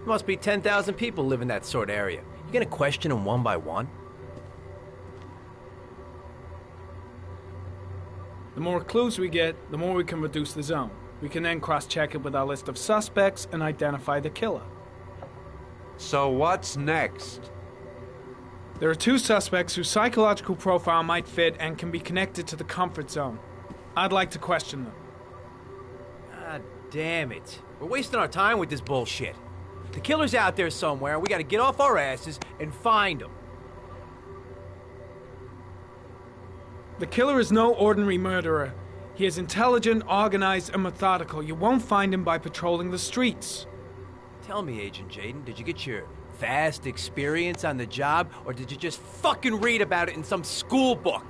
Must be 10,000 people live in that sort of area. You gonna question them one by one? The more clues we get, the more we can reduce the zone. We can then cross-check it with our list of suspects and identify the killer. So what's next? There are 2 suspects whose psychological profile might fit and can be connected to the comfort zone. I'd like to question them. God damn it. We're wasting our time with this bullshit. The killer's out there somewhere, and we gotta get off our asses and find him. The killer is no ordinary murderer. He is intelligent, organized, and methodical. You won't find him by patrolling the streets. Tell me, Agent Jaden, did you get your vast experience on the job, or did you just fucking read about it in some school book?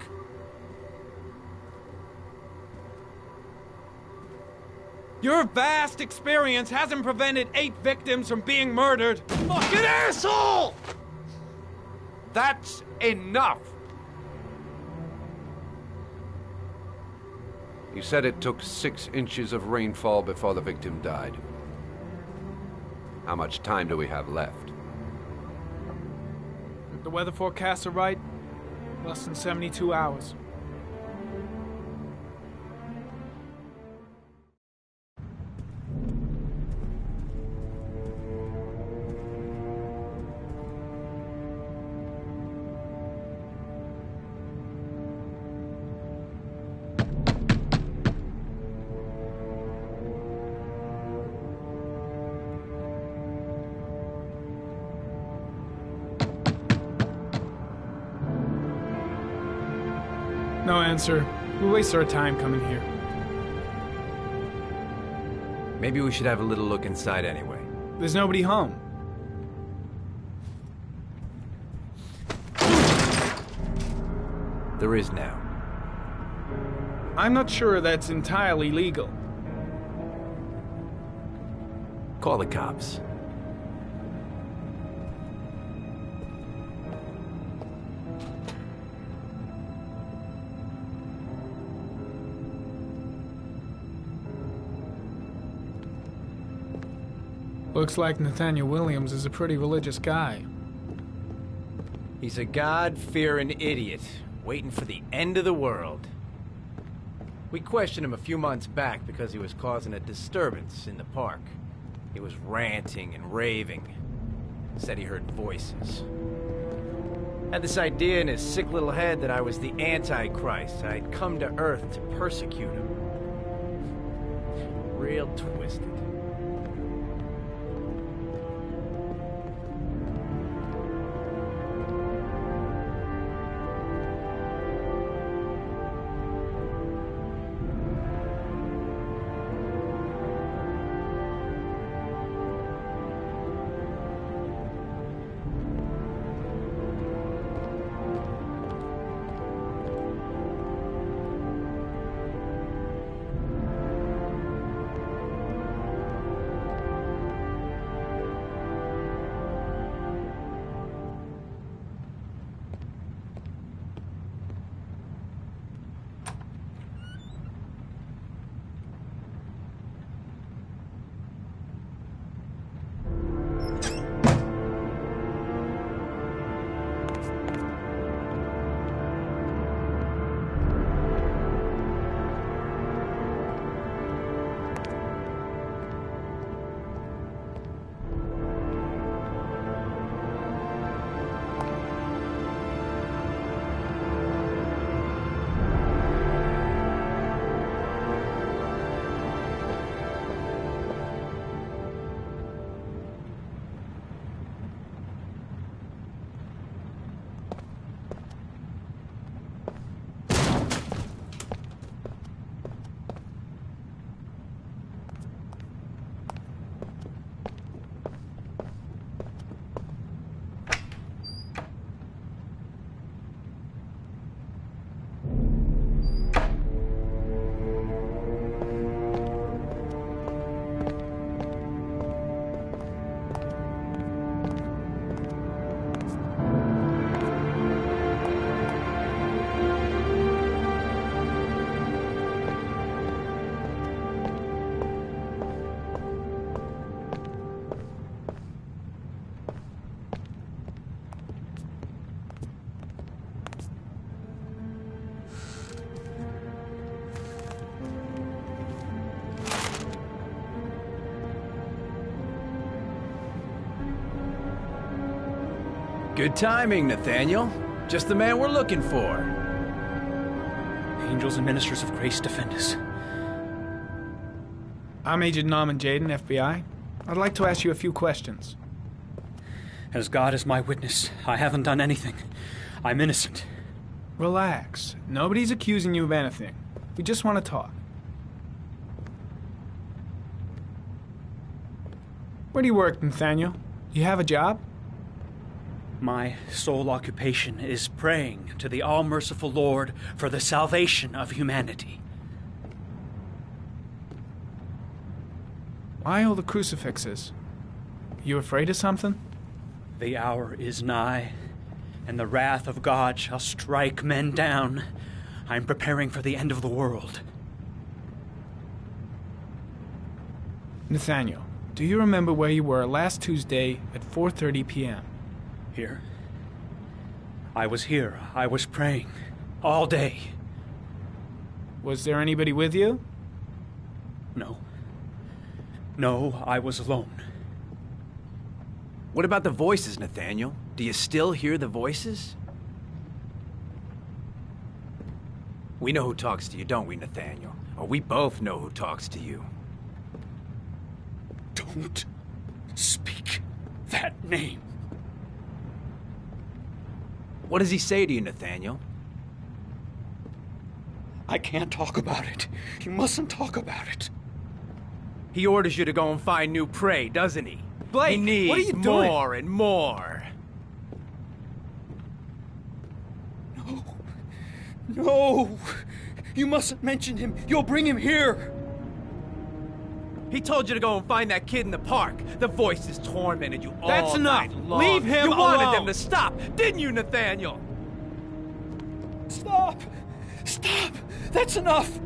Your vast experience hasn't prevented 8 victims from being murdered. Fucking asshole! That's enough! You said it took 6 inches of rainfall before the victim died. How much time do we have left? If the weather forecasts are right, less than 72 hours. No answer. We waste our time coming here. Maybe we should have a little look inside anyway. There's nobody home. There is now. I'm not sure that's entirely legal. Call the cops. Looks like Nathaniel Williams is a pretty religious guy. He's a God-fearing idiot, waiting for the end of the world. We questioned him a few months back because he was causing a disturbance in the park. He was ranting and raving. Said he heard voices. Had this idea in his sick little head that I was the Antichrist. I'd come to Earth to persecute him. Real twisted. Good timing, Nathaniel. Just the man we're looking for. Angels and ministers of grace defend us. I'm Agent Norman Jaden, FBI. I'd like to ask you a few questions. As God is my witness, I haven't done anything. I'm innocent. Relax. Nobody's accusing you of anything. We just want to talk. Where do you work, Nathaniel? You have a job? My sole occupation is praying to the all-merciful Lord for the salvation of humanity. Why all the crucifixes? You afraid of something? The hour is nigh, and the wrath of God shall strike men down. I'm preparing for the end of the world. Nathaniel, do you remember where you were last Tuesday at 4:30 p.m.? Here? I was here. I was praying. All day. Was there anybody with you? No. No, I was alone. What about the voices, Nathaniel? Do you still hear the voices? We know who talks to you, don't we, Nathaniel? Or we both know who talks to you. Don't speak that name. What does he say to you, Nathaniel? I can't talk about it. You mustn't talk about it. He orders you to go and find new prey, doesn't he? Blake, he needs what are you doing? more and more. No! You mustn't mention him. You'll bring him here. He told you to go and find that kid in the park. The voices tormented you all That's enough. night long. Leave him You wanted alone. them to stop, didn't you, Nathaniel? Stop! Stop! That's enough!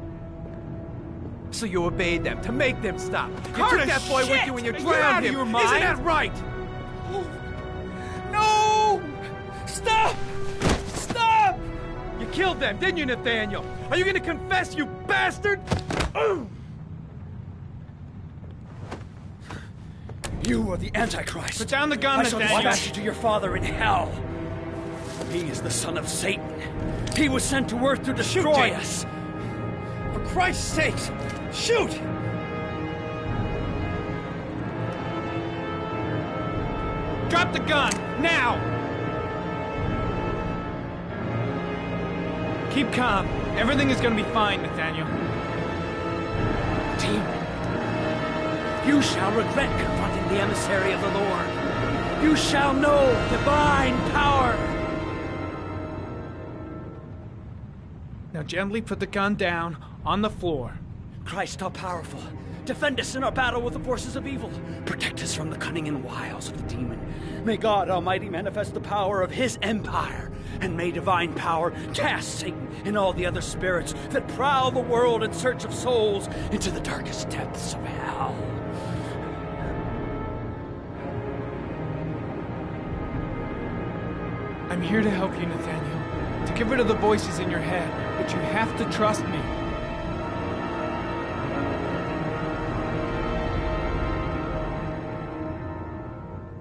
So you obeyed them to make them stop. You Carter, took that boy with shit! you and you Are you drowned out of him. your mind? Isn't that right? No! Stop! Stop! You killed them, didn't you, Nathaniel? Are you gonna confess, you bastard? You are the Antichrist. Put down the gun, I shall Nathaniel. dispatch you to your father in hell. He is the son of Satan. He was sent to earth to destroy us. For Christ's sake, shoot! Drop the gun, now! Keep calm. Everything is gonna be fine, Nathaniel. Demon, you shall regret confronting the emissary of the Lord. You shall know divine power. Now gently put the gun down on the floor. Christ, how powerful. Defend us in our battle with the forces of evil. Protect us from the cunning and wiles of the demon. May God Almighty manifest the power of his empire. And may divine power cast Satan and all the other spirits that prowl the world in search of souls into the darkest depths of hell. I'm here to help you, Nathaniel. To get rid of the voices in your head. But you have to trust me.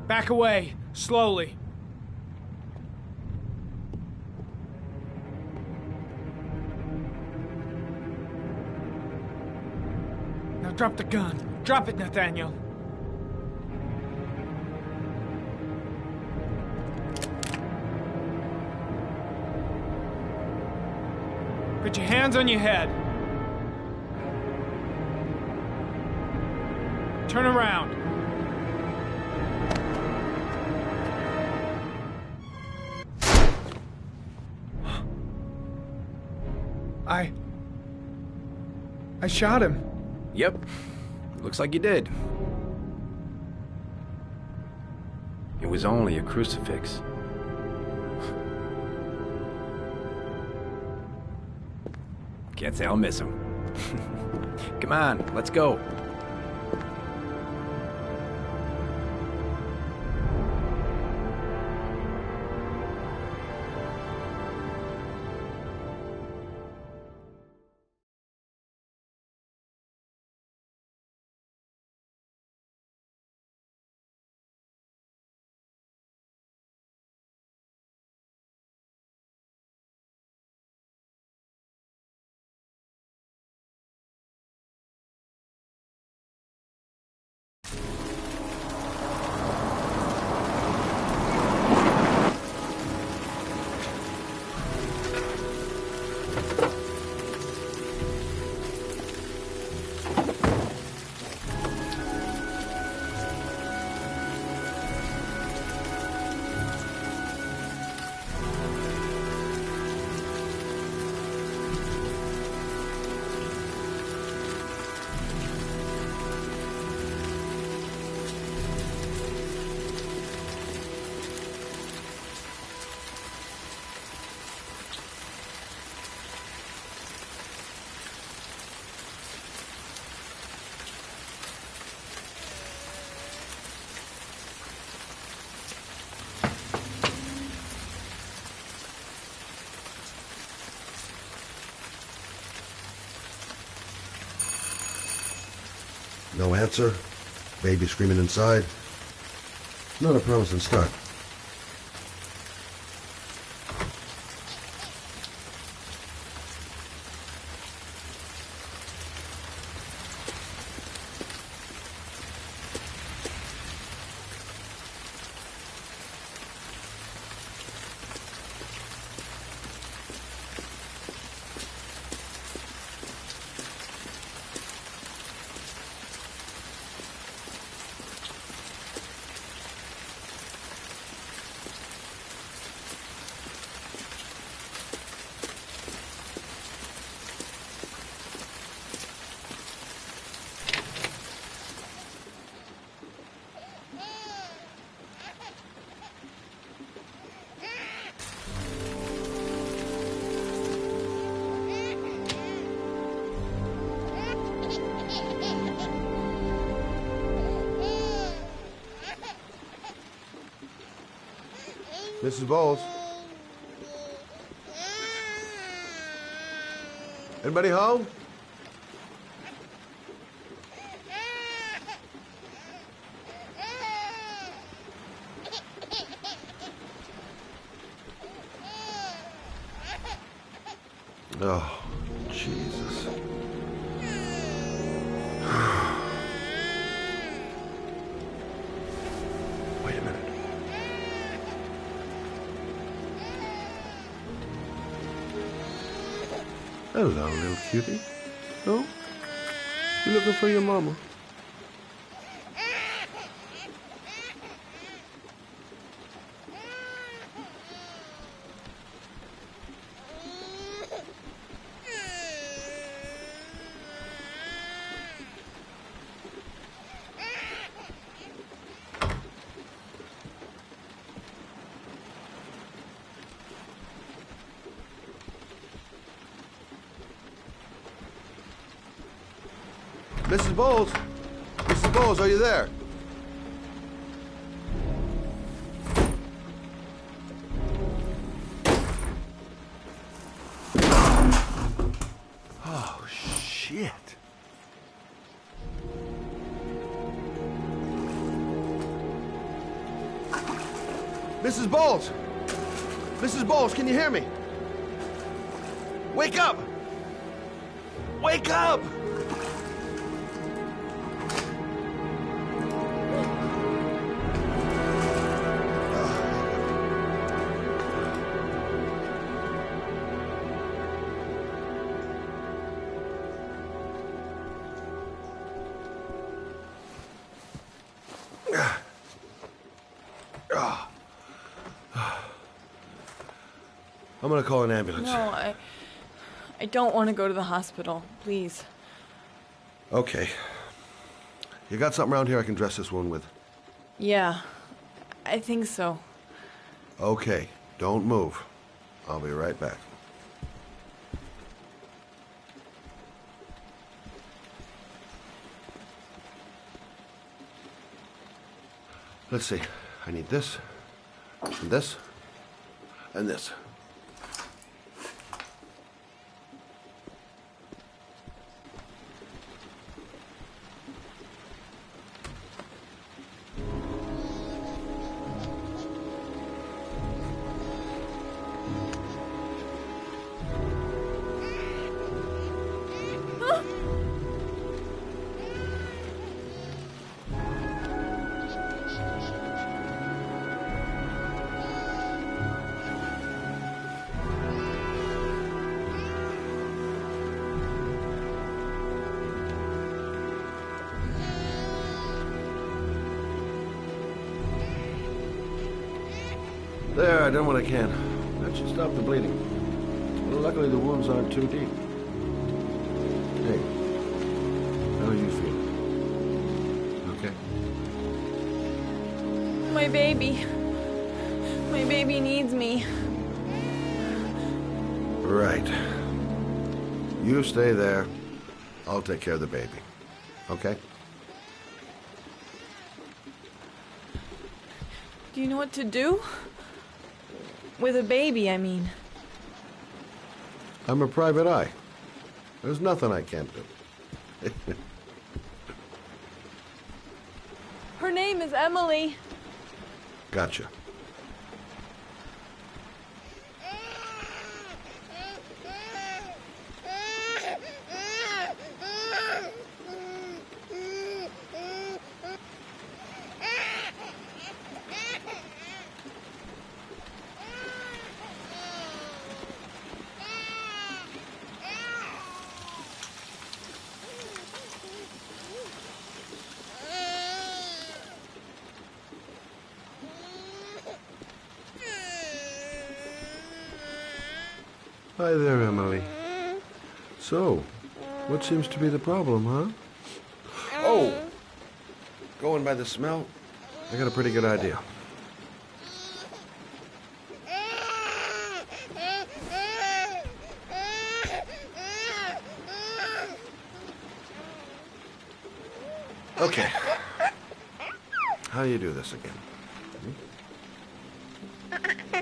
Back away, slowly. Now drop the gun. Drop it, Nathaniel. Put your hands on your head. Turn around. I shot him. Yep. Looks like you did. It was only a crucifix. Can't say I'll miss him. Come on, let's go. No answer. Baby screaming inside. Not a promising start. Mrs. Bowles? Anybody home? Oh, Jesus. Wait a minute. Hello, little cutie. Oh? You looking for your mama? Mrs. Bowles? Mrs. Bowles, are you there? Oh, shit. Mrs. Bowles! Mrs. Bowles, can you hear me? Wake up! Wake up! I'm gonna call an ambulance. No, I don't want to go to the hospital. Please. Okay. You got something around here I can dress this wound with? Yeah, I think so. Okay, don't move. I'll be right back. Let's see. I need this, and this, and this. There, I done what I can. That should stop the bleeding. Well, luckily the wounds aren't too deep. Hey, how are you feeling? Okay? My baby. My baby needs me. Right. You stay there. I'll take care of the baby. Okay? Do you know what to do? With a baby, I mean. I'm a private eye. There's nothing I can't do. Her name is Emily. Gotcha. Hi there, Emily. So, what seems to be the problem, huh? Oh! Going by the smell, I got a pretty good idea. Okay. How do you do this again? Hmm?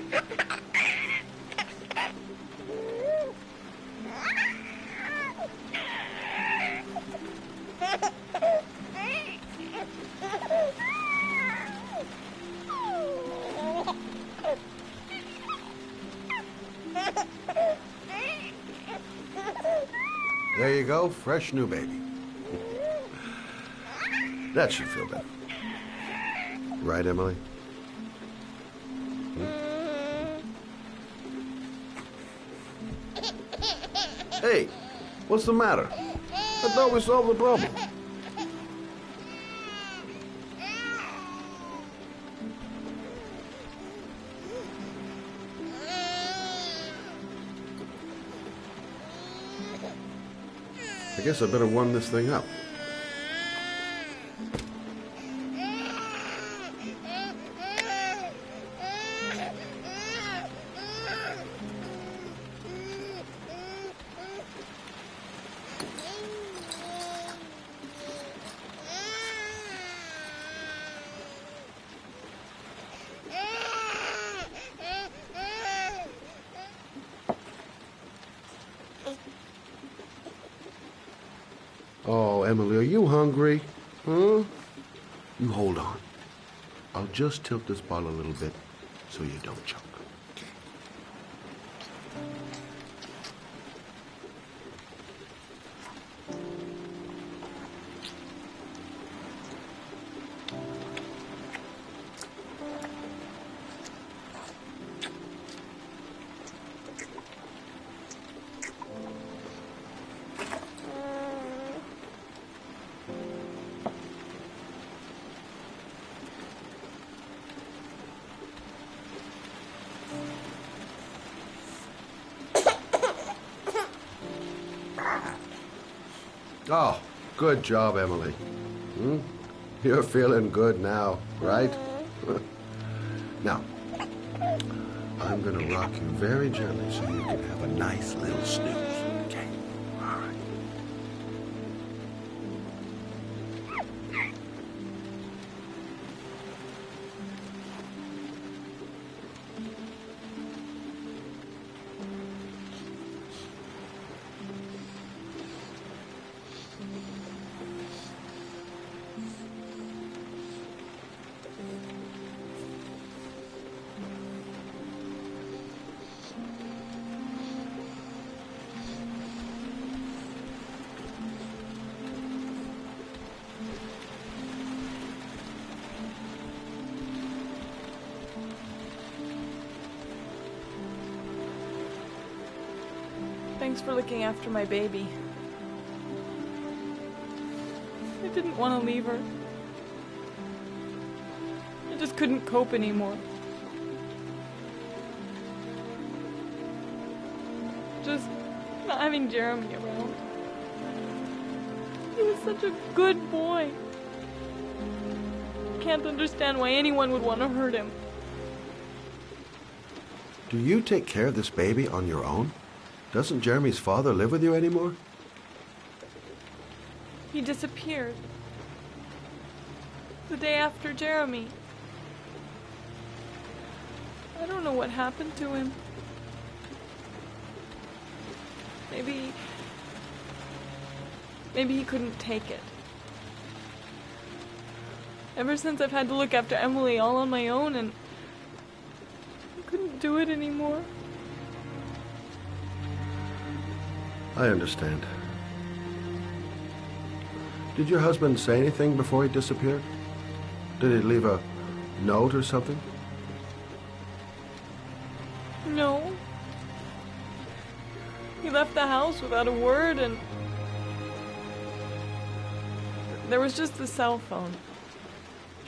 go, fresh new baby. That should feel better. Right, Emily? Hey, what's the matter? I thought we solved the problem. I guess I better warm this thing up. Oh, Emily, are you hungry? Huh? You hold on. I'll just tilt this bottle a little bit so you don't choke. Oh, good job, Emily. You're feeling good now, right? Now, I'm gonna rock you very gently so you can have a nice little snooze, okay? All right. Thanks for looking after my baby. I didn't want to leave her. I just couldn't cope anymore. Just not having Jeremy around. He was such a good boy. I can't understand why anyone would want to hurt him. Do you take care of this baby on your own? Doesn't Jeremy's father live with you anymore? He disappeared. The day after Jeremy. I don't know what happened to him. Maybe he couldn't take it. Ever since I've had to look after Emily all on my own, and I couldn't do it anymore. I understand. Did your husband say anything before he disappeared? Did he leave a note or something? No. He left the house without a word, and there was just the cell phone.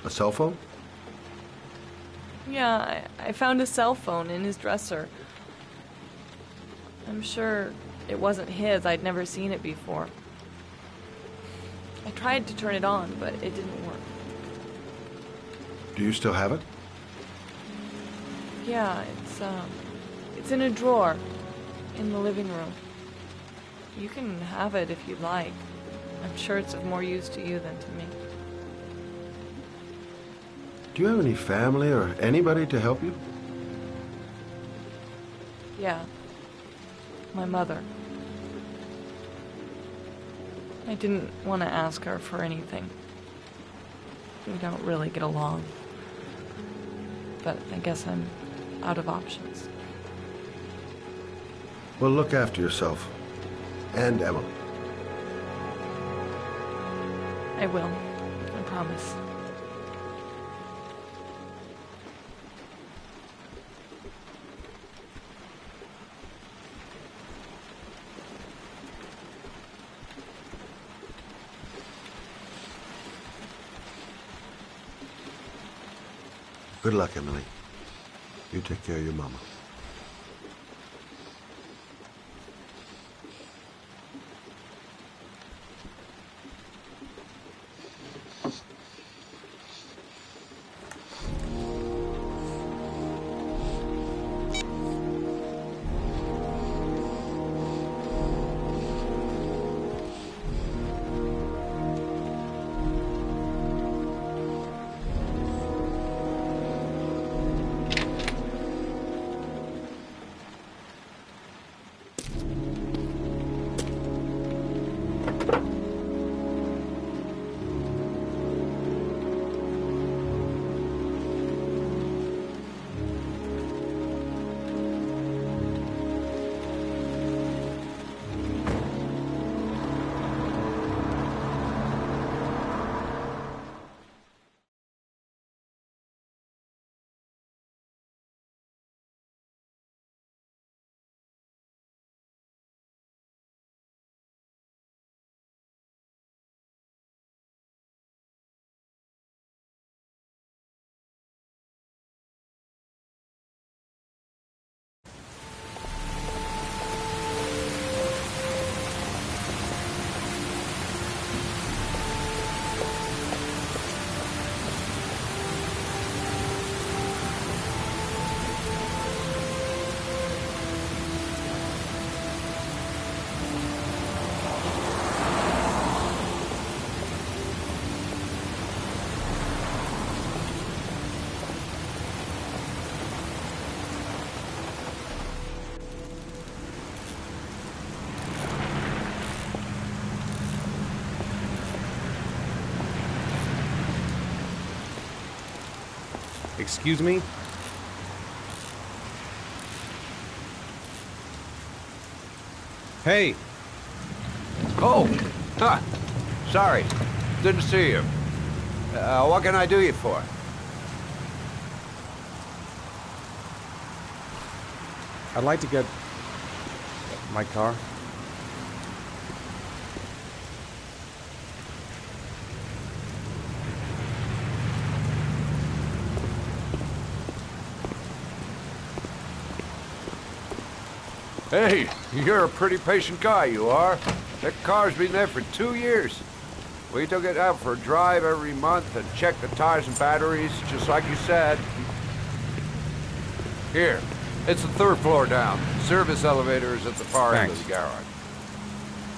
A cell phone? Yeah, I found a cell phone in his dresser. I'm sure it wasn't his. I'd never seen it before. I tried to turn it on, but it didn't work. Do you still have it? Yeah, it's in a drawer in the living room. You can have it if you'd like. I'm sure it's of more use to you than to me. Do you have any family or anybody to help you? Yeah. My mother. I didn't want to ask her for anything. We don't really get along. But I guess I'm out of options. Well, look after yourself. And Emily. I will. I promise. Good luck, Emily. You take care of your mama. Excuse me? Hey! Oh! Huh. Sorry. Didn't see you. What can I do you for? I'd like to get my car. Hey, you're a pretty patient guy, you are. That car's been there for 2 years. We took it out for a drive every month and checked the tires and batteries, just like you said. Here, it's the 3rd floor down. Service elevator is at the far end of the garage.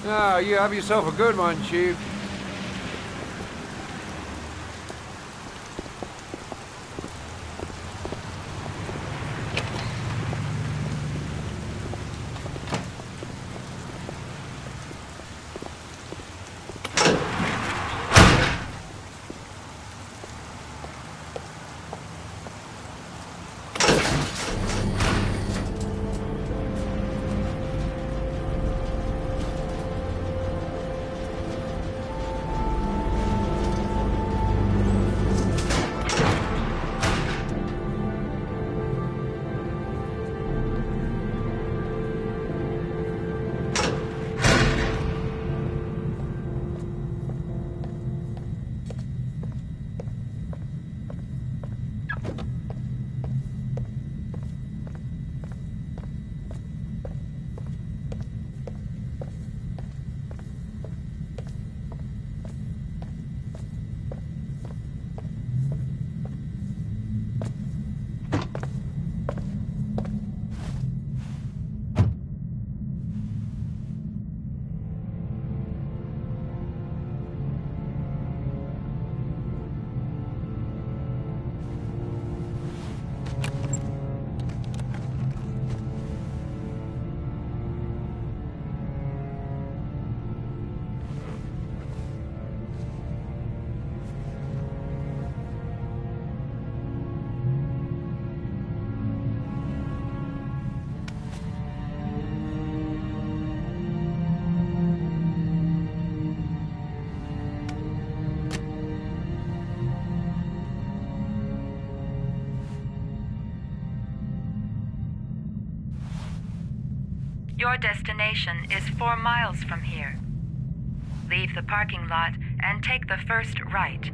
Ah, you have yourself a good one, Chief. Your destination is 4 miles from here. Leave the parking lot and take the first right.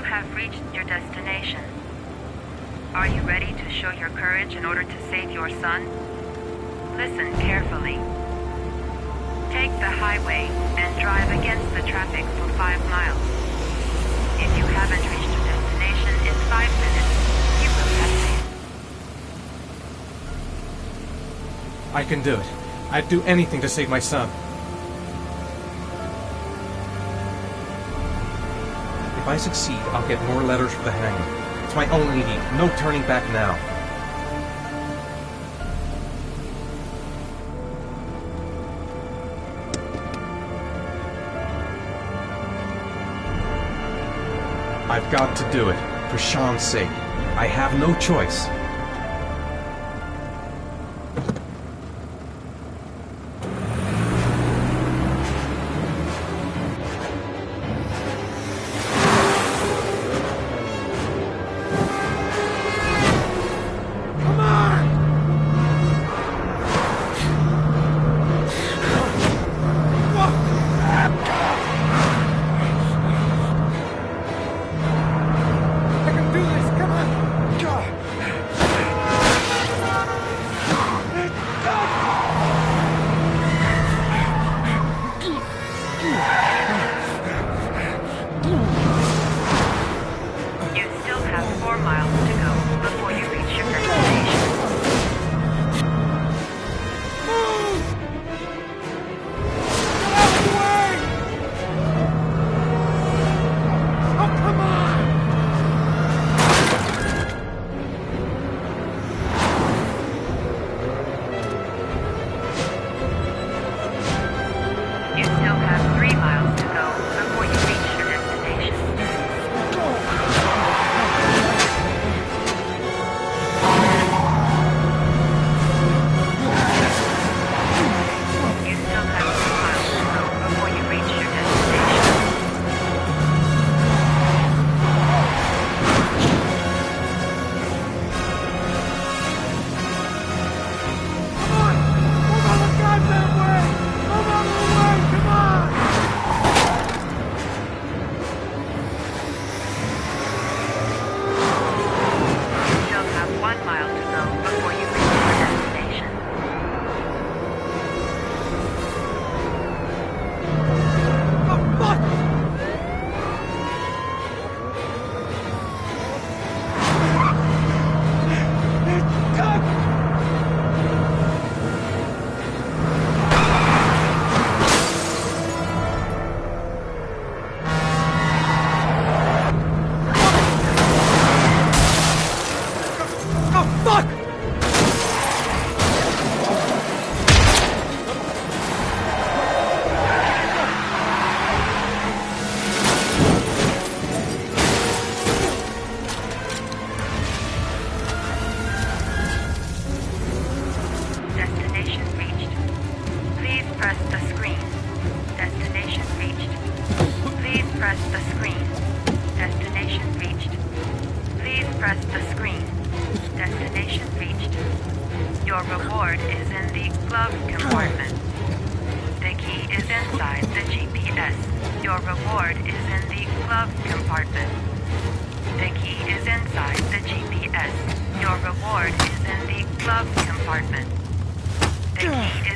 Have reached your destination. Are you ready to show your courage in order to save your son? Listen carefully. Take the highway and drive against the traffic for 5 miles. If you haven't reached your destination in 5 minutes, you will have failed. I can do it. I'd do anything to save my son. If I succeed, I'll get more letters for the hangman. It's my only need. No turning back now. I've got to do it. For Sean's sake. I have no choice. press the screen. Destination reached. Your reward is in the glove compartment. The key is inside the GPS. Your reward is in the glove compartment. The key is inside the GPS. Your reward is in the glove compartment. The key is